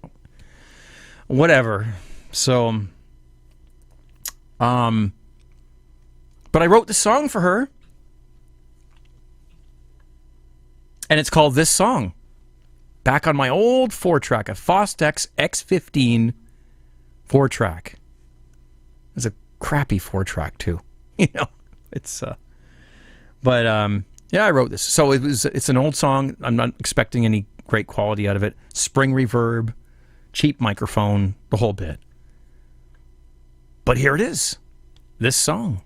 whatever. So, but I wrote the song for her, and it's called This Song. Back on my old 4-track, a Fostex X15 4-track. It's a crappy 4-track too, It's, but yeah, I wrote this. So it's an old song. I'm not expecting any great quality out of it. Spring reverb, cheap microphone, the whole bit. But here it is, this song.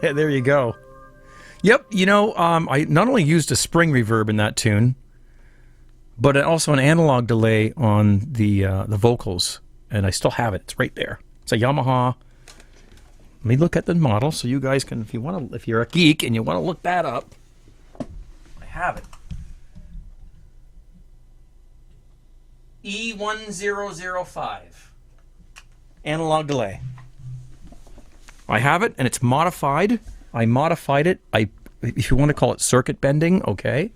There you go. Yep, I not only used a spring reverb in that tune, but also an analog delay on the vocals, and I still have it. It's right there. It's a Yamaha. Let me look at the model so you guys can, if you're a geek and you want to look that up, I have it. E1005 analog delay. I have it, and it's modified. I modified it. If you want to call it circuit bending, okay.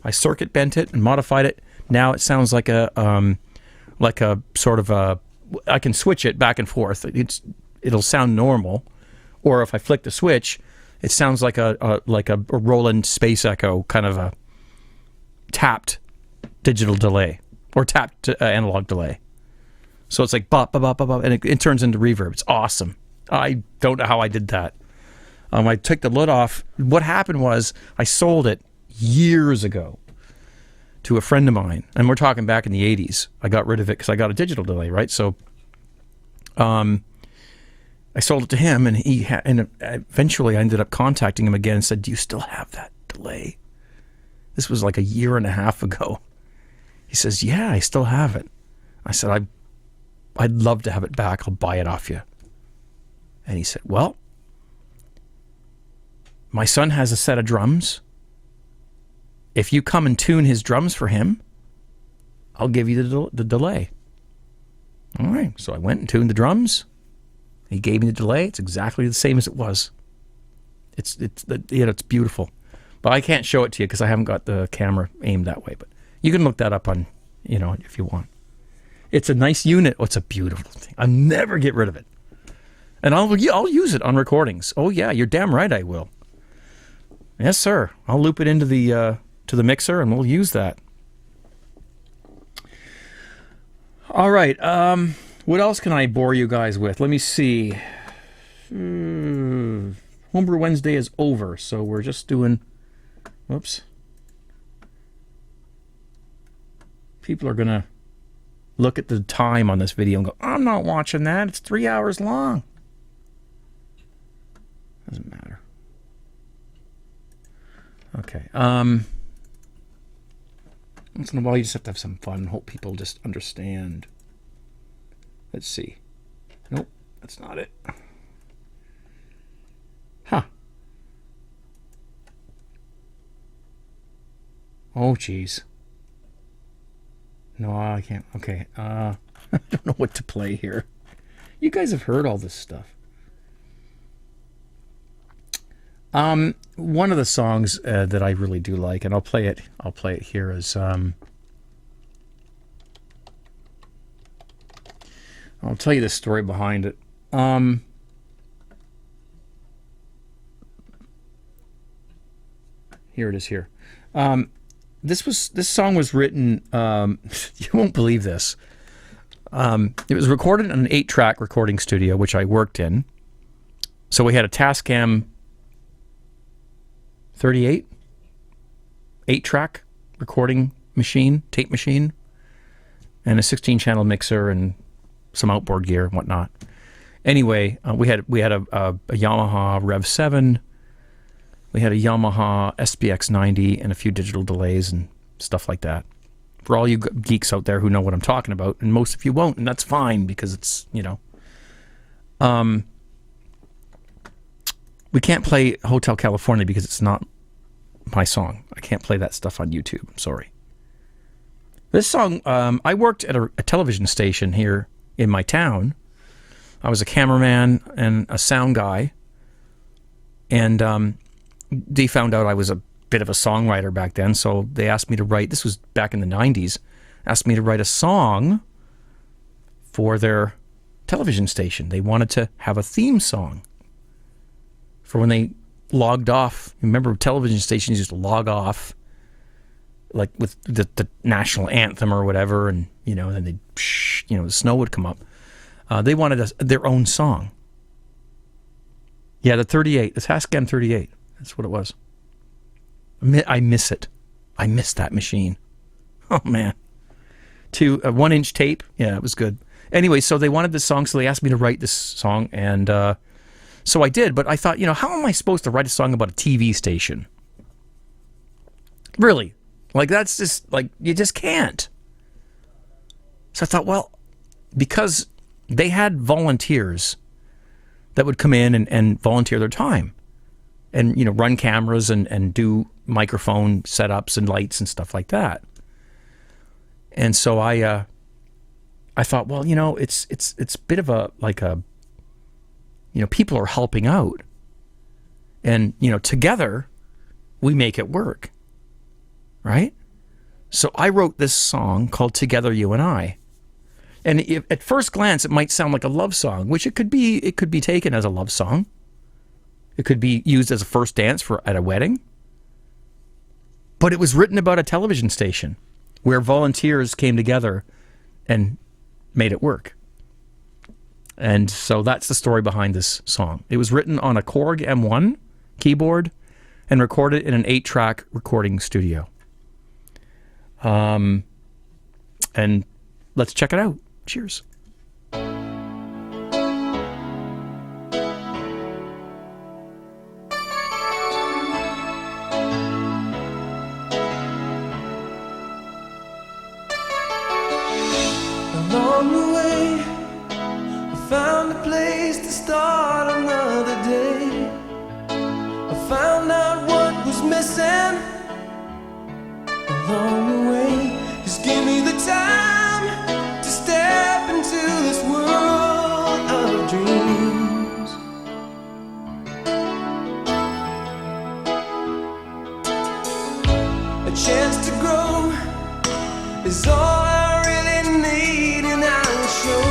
I circuit bent it and modified it. Now it sounds like a sort of a. I can switch it back and forth. It'll sound normal, or if I flick the switch, it sounds like a Roland Space Echo, kind of a tapped digital delay or tapped analog delay. So it's like bop, bop, bop, bop, and it turns into reverb. It's awesome. I don't know how I did that. I took the lid off. What happened was I sold it years ago to a friend of mine, and we're talking back in the 80s. I got rid of it because I got a digital delay, right? So I sold it to him, and and eventually I ended up contacting him again and said, "Do you still have that delay?" This was like a year and a half ago. He says, "Yeah, I still have it." I said, I'd love to have it back. I'll buy it off you. And he said, "Well, my son has a set of drums. If you come and tune his drums for him, I'll give you the delay." All right. So I went and tuned the drums. He gave me the delay. It's exactly the same as it was. It's beautiful. But I can't show it to you because I haven't got the camera aimed that way. But you can look that up on, if you want. It's a nice unit. Oh, it's a beautiful thing. I'll never get rid of it. And I'll use it on recordings. Oh, yeah, you're damn right I will. Yes, sir. I'll loop it into the mixer, and we'll use that. All right. What else can I bore you guys with? Let me see. Home Brew Wednesday is over, so we're just doing... Whoops. People are going to look at the time on this video and go, "I'm not watching that. It's 3 hours long." Doesn't matter. Okay. Once in a while, you just have to have some fun and hope people just understand. Let's see. Nope, that's not it. Huh. Oh, geez. No, I can't. Okay. I don't know what to play here. You guys have heard all this stuff. One of the songs that I really do like, and I'll play it here, is I'll tell you the story behind it. Here it is here. This song was written, you won't believe this. It was recorded in an 8-track recording studio, which I worked in. So we had a Tascam 38, 8-track recording machine, tape machine, and a 16-channel mixer and some outboard gear and whatnot. Anyway, we had a Yamaha Rev 7. We had a Yamaha SPX 90 and a few digital delays and stuff like that. For all you geeks out there who know what I'm talking about, and most of you won't, and that's fine because it's, we can't play Hotel California because it's not my song. I can't play that stuff on YouTube. I'm sorry. This song, I worked at a television station here in my town. I was a cameraman and a sound guy, and they found out I was a bit of a songwriter back then, so they asked me to write, this was back in the 90s, asked me to write a song for their television station. They wanted to have a theme song for when they logged off. Remember, television stations used to log off, like with the national anthem or whatever, and, then they'd, the snow would come up. They wanted their own song. Yeah, the 38, the Tascam 38. That's what it was. I miss it. I miss that machine. Oh, man. To a 1-inch tape. Yeah, it was good. Anyway, so they wanted this song, so they asked me to write this song, and So I did, but I thought, how am I supposed to write a song about a TV station? Really? Like, that's just, like, you just can't. So I thought, well, because they had volunteers that would come in and volunteer their time and, run cameras and do microphone setups and lights and stuff like that. And so I thought, well, it's a bit of a, like a, people are helping out. And, together we make it work. Right? So I wrote this song called Together You and I. And at first glance, it might sound like a love song, which it could be. It could be taken as a love song. It could be used as a first dance at a wedding. But it was written about a television station where volunteers came together and made it work. And so that's the story behind this song. It was written on a Korg M1 keyboard and recorded in an 8-track recording studio. And let's check it out. Cheers. Along the way, I found a place to start another day. I found out what was missing along the way. Just give me the time to step into this world of dreams. A chance to grow is all I really need, and I'll show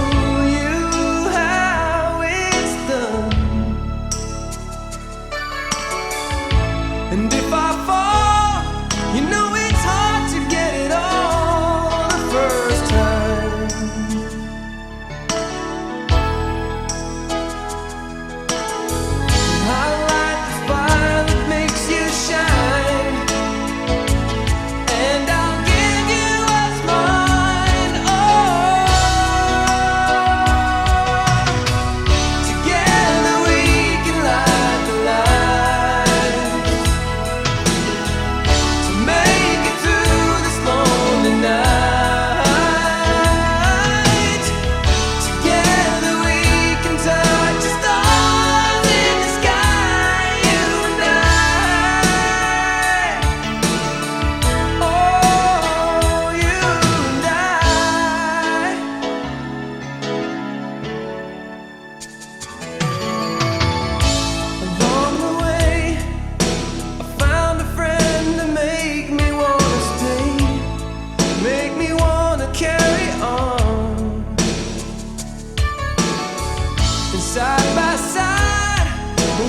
you how it's done. And if I fall, you know it's hard to get it all the first time. I light the fire that makes you shine, and I'll give you what's mine. Oh, together we can light the light to make it through this lonely night. Together we can touch the stars in the sky, you and I. Oh, you and I. Along the way, I found a friend to make me wanna stay, make me wanna carry on. And side by side,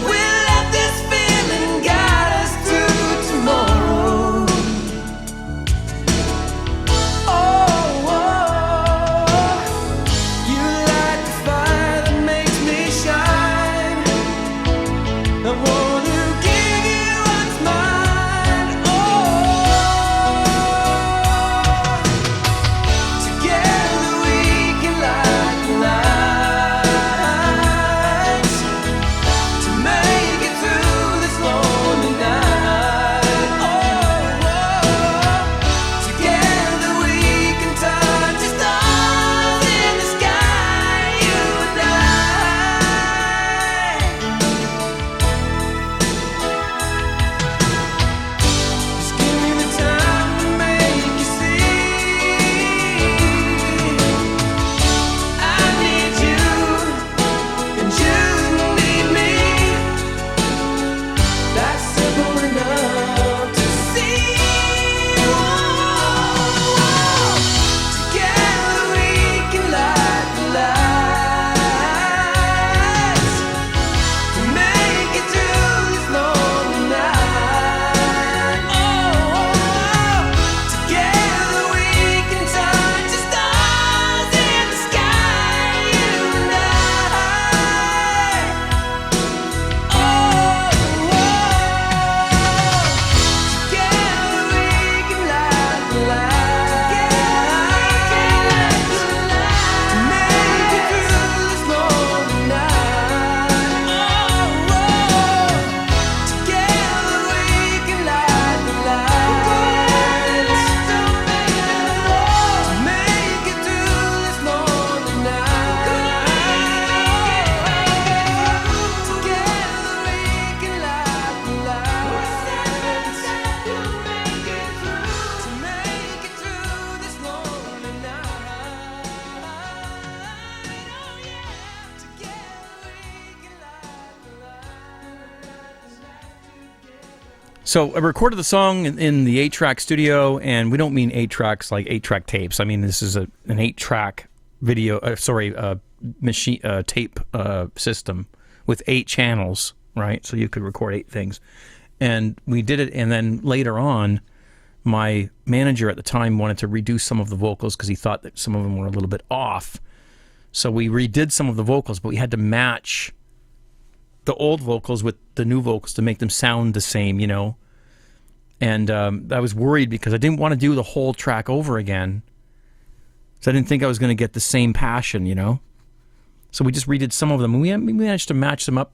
we'll let this feeling guide us through tomorrow. Oh, you light the fire that makes me shine. I want to give you what's mine. Oh, So I recorded the song in the 8-track studio, and we don't mean 8 tracks like 8-track tapes. I mean, this is an 8-track video, machine tape system with 8 channels, right? So you could record 8 things. And we did it, and then later on, my manager at the time wanted to redo some of the vocals because he thought that some of them were a little bit off. So we redid some of the vocals, but we had to match the old vocals with the new vocals to make them sound the same, you know. And I was worried because I didn't want to do the whole track over again. So I didn't think I was going to get the same passion, you know. So we just redid some of them, and we managed to match them up.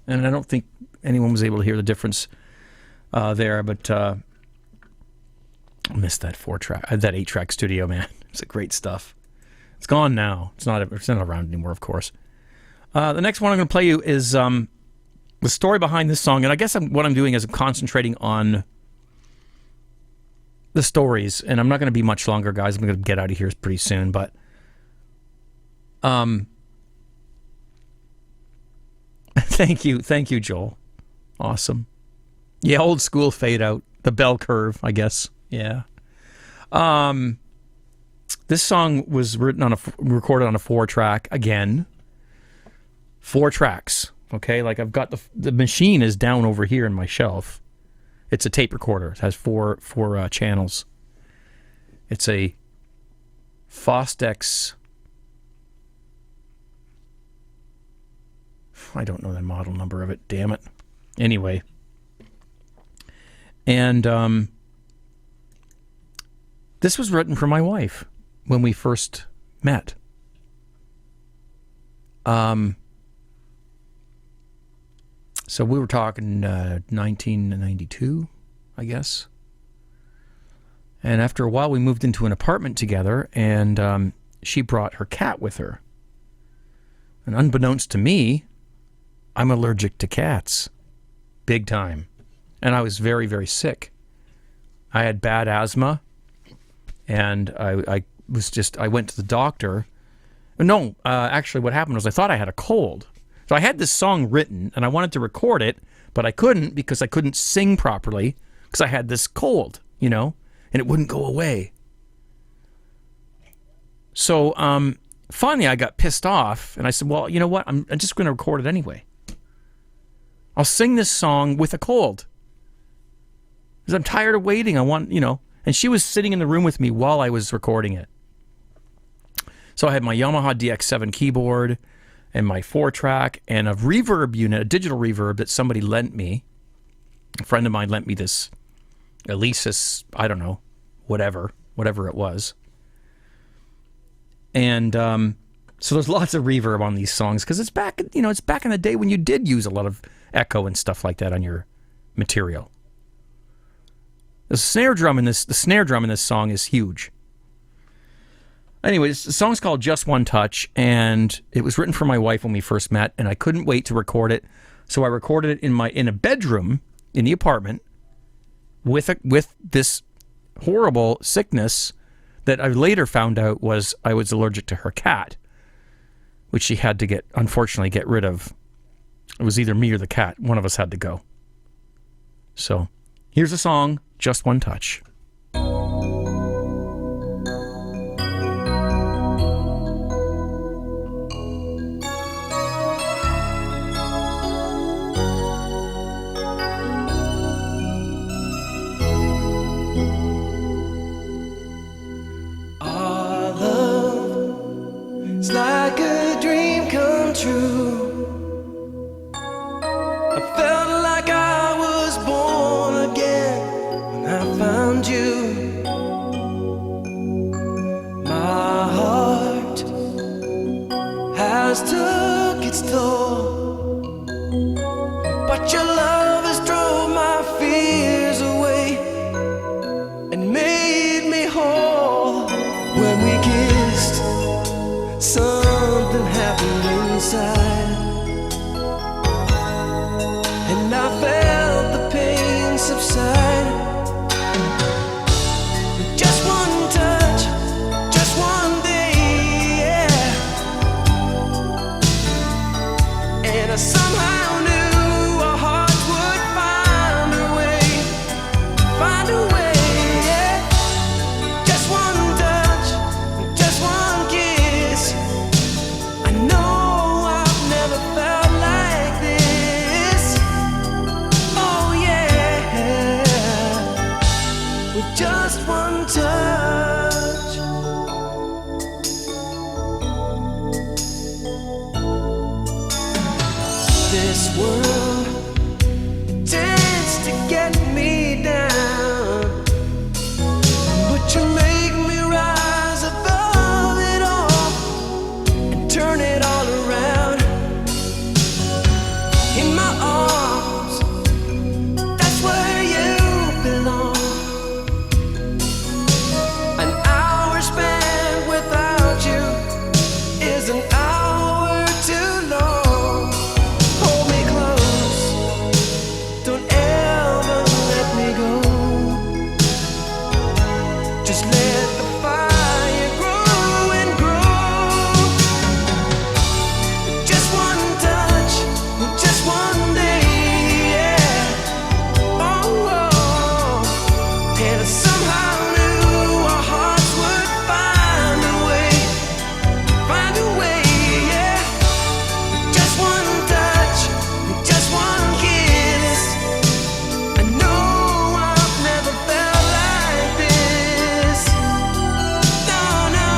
And I don't think anyone was able to hear the difference there, but I missed that 8-track studio, man. It's great stuff. It's gone now. It's not around anymore, of course. The next one I'm going to play you is the story behind this song, and I guess what I'm doing is I'm concentrating on the stories, and I'm not going to be much longer, guys. I'm going to get out of here pretty soon, but thank you, Joel. Awesome. Yeah, old school fade out, the bell curve, I guess. Yeah. This song was recorded on a 4-track again. 4 tracks, okay? Like I've got the machine is down over here in my shelf. It's a tape recorder. It has four channels. It's a Fostex. I don't know the model number of it. Damn it. Anyway, and this was written for my wife when we first met. So we were talking 1992, I guess. And after a while, we moved into an apartment together, and she brought her cat with her. And unbeknownst to me, I'm allergic to cats. Big time. And I was very, very sick. I had bad asthma, and I went to the doctor. No, actually what happened was I thought I had a cold. So I had this song written, and I wanted to record it, but I couldn't because I couldn't sing properly because I had this cold, you know, and it wouldn't go away. So finally I got pissed off, and I said, well, you know what? I'm just going to record it anyway. I'll sing this song with a cold because I'm tired of waiting. I want, you know, and she was sitting in the room with me while I was recording it. So I had my Yamaha DX7 keyboard and my 4-track and a reverb unit, a digital reverb that somebody lent me. A friend of mine lent me this Alesis, I don't know, whatever it was. And so there's lots of reverb on these songs because it's back in the day when you did use a lot of echo and stuff like that on your material. The snare drum in this song is huge. Anyways, the song's called Just One Touch, and it was written for my wife when we first met, and I couldn't wait to record it, so I recorded it in a bedroom in the apartment with this horrible sickness that I later found out I was allergic to her cat, which she had to unfortunately get rid of. It was either me or the cat. One of us had to go. So here's the song, Just One Touch. It's like a dream come true. I felt like I was born again when I found world tends to get me down, but you make me rise above it all and turn it all around. In my arms, that's where you belong. An hour spent without you is an hour too long. Hold me close, don't ever let me go. Just let the fire grow and grow. Just one touch, just one day, yeah. Oh, oh. And I somehow knew our hearts would find a way, yeah. Just one touch, just one kiss. I know I've never felt like this. No, no.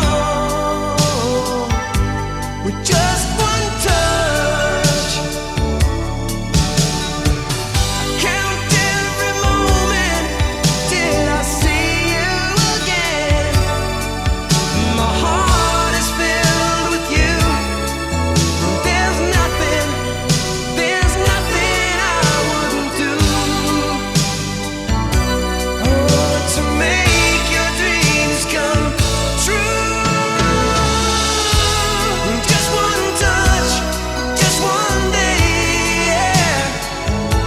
With just one touch, count every moment till I see you again. My heart is filled with you. There's nothing I wouldn't do. Oh, to make your dreams come true. Just one touch, just one day, yeah.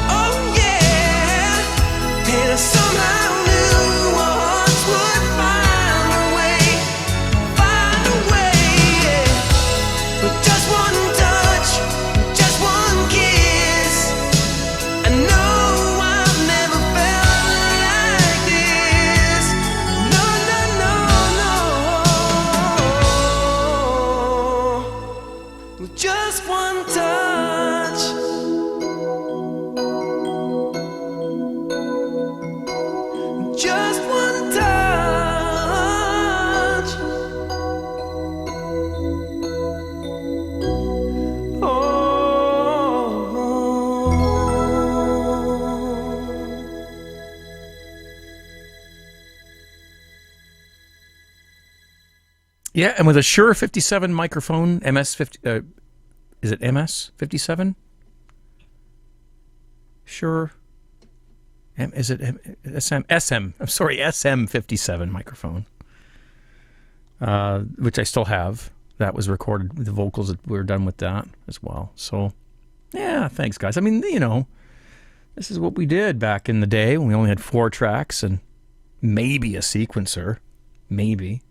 Oh yeah. And I somehow knew our hearts would find a way, yeah. With just one touch, just one kiss. I know I've never felt like this. No, no, no, no. With just one touch. Just one touch. Oh. Yeah, and with a Shure 57 microphone, MS50, is it MS 57? Shure, is it SM? I'm sorry, SM 57 microphone, which I still have. That was recorded with the vocals. That we were done with that as well. So, yeah, thanks, guys. I mean, you know, this is what we did back in the day when we only had 4 tracks and maybe a sequencer, maybe.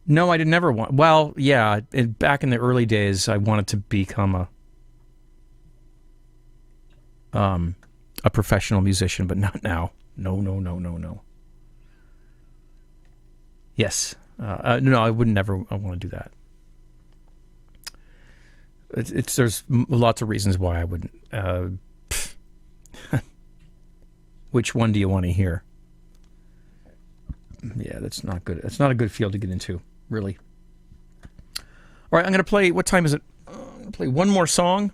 No, I did never want. Well, yeah, back in the early days, I wanted to become a professional musician, but not now. No. Yes, no, I would never. I want to do that. There's lots of reasons why I wouldn't. Which one do you want to hear? Yeah, that's not good. That's not a good field to get into, really. All right, I'm going to play. What time is it? I'm going to play one more song,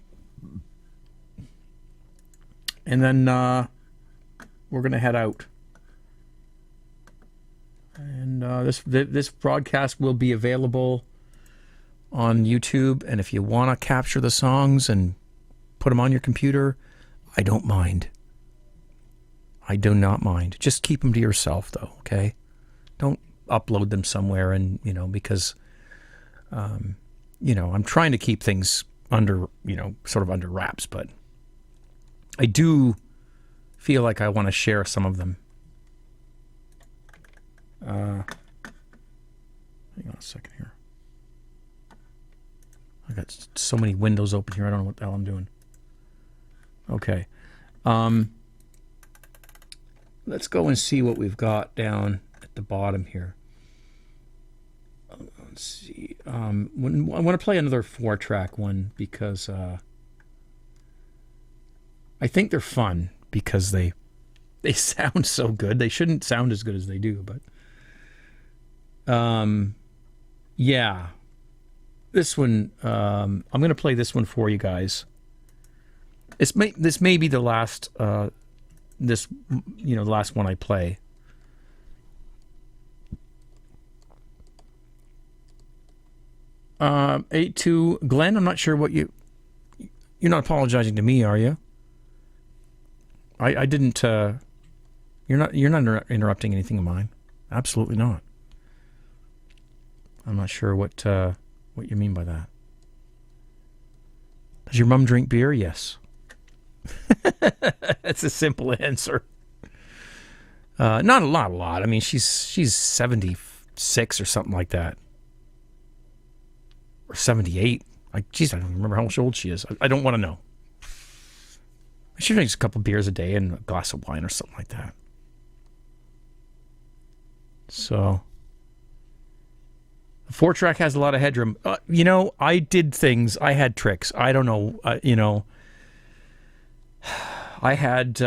and then we're going to head out. And this broadcast will be available on YouTube. And if you want to capture the songs and put them on your computer, I don't mind. I do not mind. Just keep them to yourself, though. Okay. Don't upload them somewhere, and because I'm trying to keep things under sort of under wraps, but I do feel like I want to share some of them. Hang on a second here. I got so many windows open here. I don't know what the hell I'm doing. Okay. Let's go and see what we've got down at the bottom here. Let's see. I want to play another 4-track one because I think they're fun because they sound so good. They shouldn't sound as good as they do, but yeah. This one, I'm going to play this one for you guys. This may be the last, the last one I play. Um, 8-2, Glenn, I'm not sure what you're not apologizing to me, are you? I didn't, you're not interrupting anything of mine. Absolutely not. I'm not sure what you mean by that. Does your mom drink beer? Yes. That's a simple answer. Not a lot. I mean, she's 76 or something like that. Or 78. I don't even remember how old she is. I don't want to know. She drinks a couple beers a day and a glass of wine or something like that. So, the 4-track has a lot of headroom. I did things. I had tricks. I don't know. I had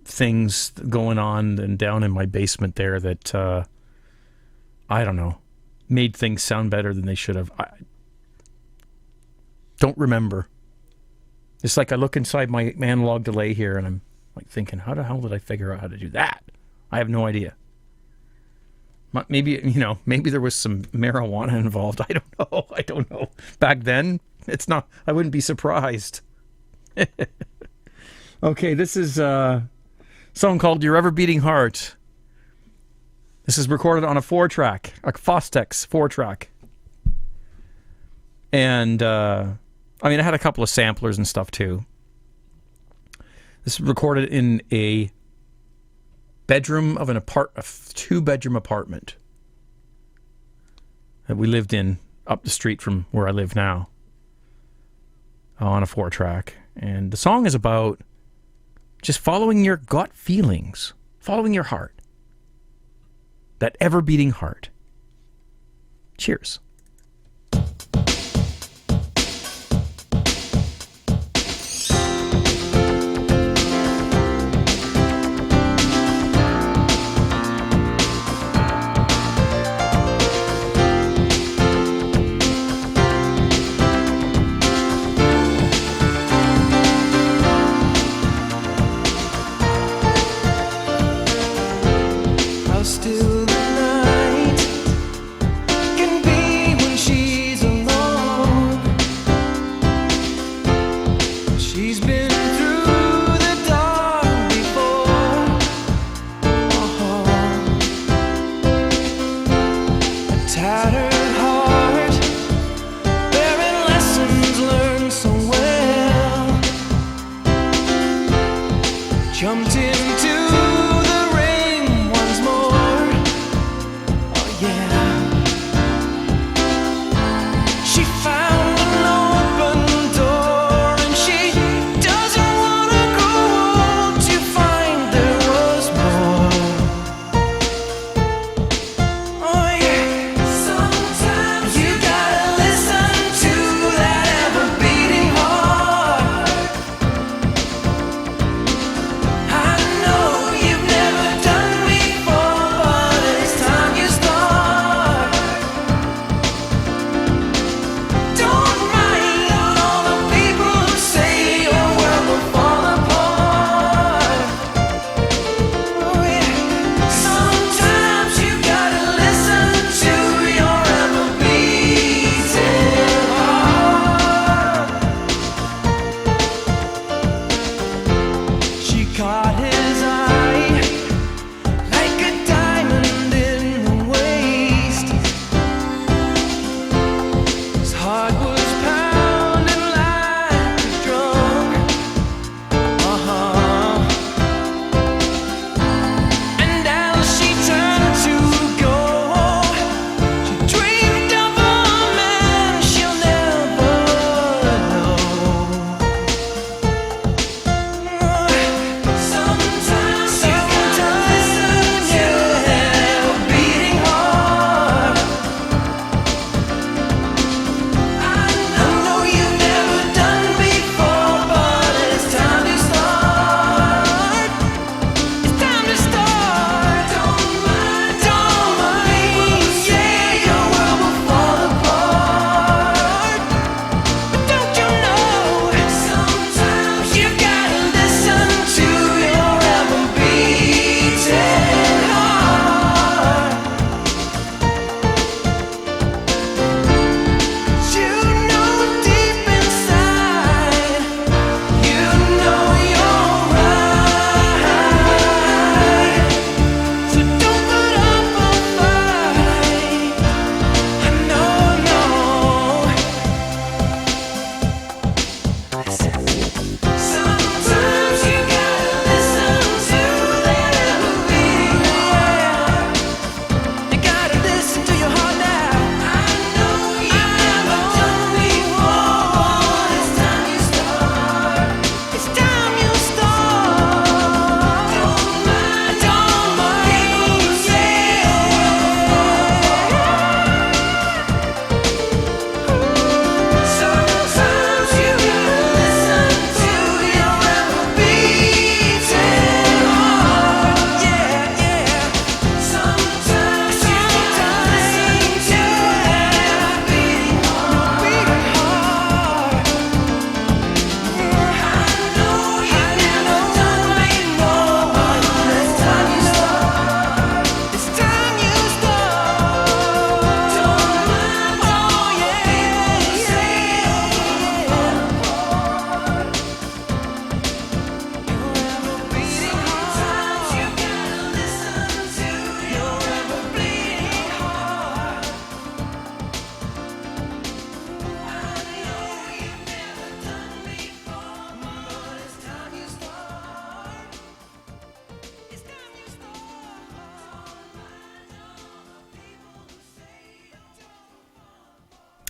things going on and down in my basement there that, I don't know, made things sound better than they should have. I don't remember. It's like I look inside my analog delay here and I'm like thinking, how the hell did I figure out how to do that? I have no idea. Maybe there was some marijuana involved. I don't know. Back then, I wouldn't be surprised. Okay, this is a song called Your Ever Beating Heart. This is recorded on a 4-track, a Fostex 4-track. And, I had a couple of samplers and stuff too. This is recorded in a bedroom of a 2-bedroom apartment that we lived in up the street from where I live now, on a 4-track. And the song is about just following your gut feelings, following your heart, that ever-beating heart. Cheers. How still the night can be.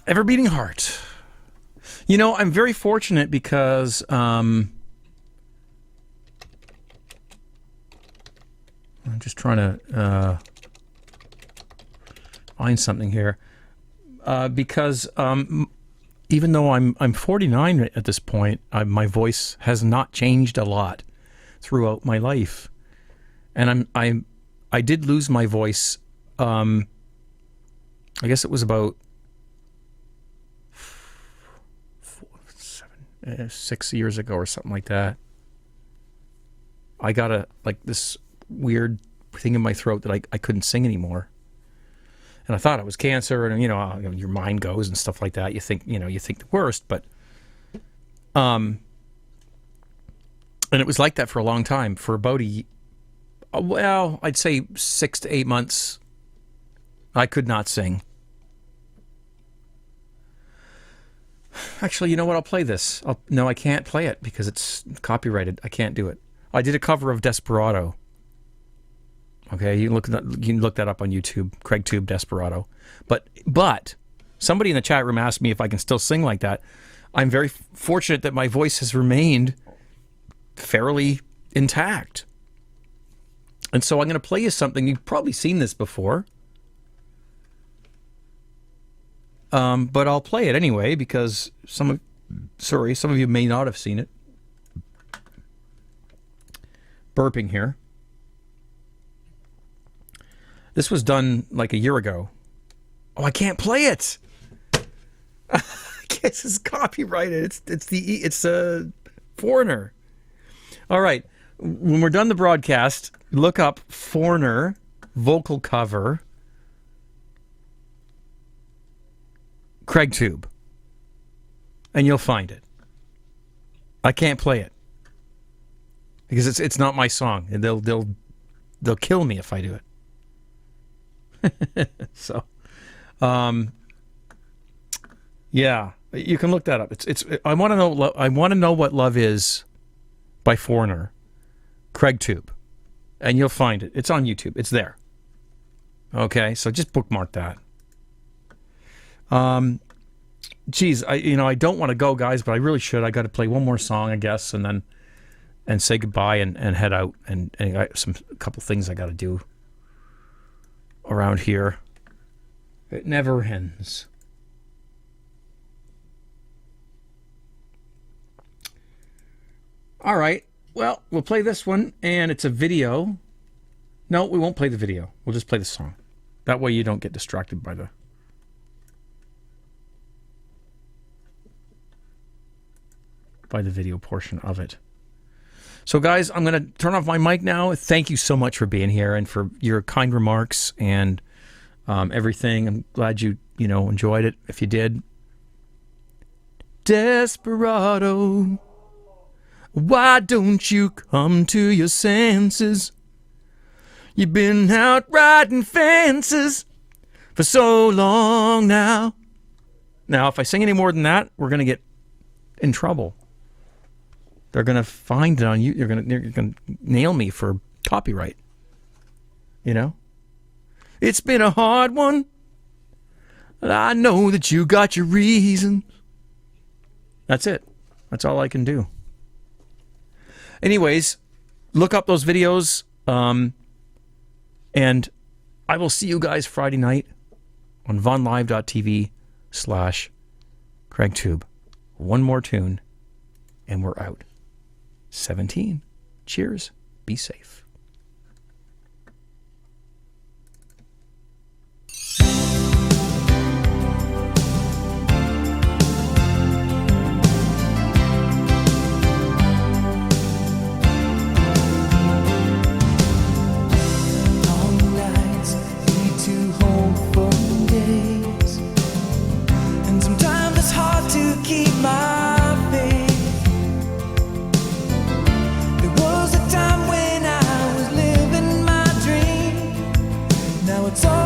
Ever Beating Heart. You know, I'm very fortunate because I'm just trying to find something here. Because even though I'm 49 at this point, my voice has not changed a lot throughout my life, and I did lose my voice. I guess it was about 6 years ago or something like that. I got this weird thing in my throat that I couldn't sing anymore. And I thought it was cancer, and your mind goes and stuff like that. You think the worst, but and it was like that for a long time, for about I'd say 6 to 8 months. I could not sing. Actually, you know what? I'll play this. No, I can't play it because it's copyrighted. I can't do it. I did a cover of Desperado. Okay, you can look that up on YouTube, CraigTube Desperado. But somebody in the chat room asked me if I can still sing like that. I'm very fortunate that my voice has remained fairly intact. And so I'm going to play you something. You've probably seen this before. But I'll play it anyway because some of you may not have seen it. Burping here. This was done like a year ago. Oh, I can't play it. I guess it's copyrighted. It's a Foreigner. All right. When we're done the broadcast, look up Foreigner vocal cover CraigTube, and you'll find it. I can't play it because it's not my song, and they'll kill me if I do it. So, yeah, you can look that up. I want to know what love is by Foreigner, CraigTube, and you'll find it. It's on YouTube. It's there. Okay, so just bookmark that. Geez, I don't want to go, guys, but I really should. I got to play one more song, I guess, and say goodbye and head out. And I got a couple things I got to do around here. It never ends. All right. Well, we'll play this one, and it's a video. No, we won't play the video. We'll just play the song. That way you don't get distracted by the video portion of it. So, guys, I'm going to turn off my mic now. Thank you so much for being here and for your kind remarks and everything. I'm glad you enjoyed it. If you did, Desperado, why don't you come to your senses? You've been out riding fences for so long now. Now, if I sing any more than that, we're going to get in trouble. They're going to find it on you. They're going to nail me for copyright. It's been a hard one. I know that you got your reasons. That's it. That's all I can do. Anyways, look up those videos. And I will see you guys Friday night on vonlive.tv/CraigTube. One more tune, and we're out. 17. Cheers. Be safe. Keep my faith. There was a time when I was living my dream. Now it's all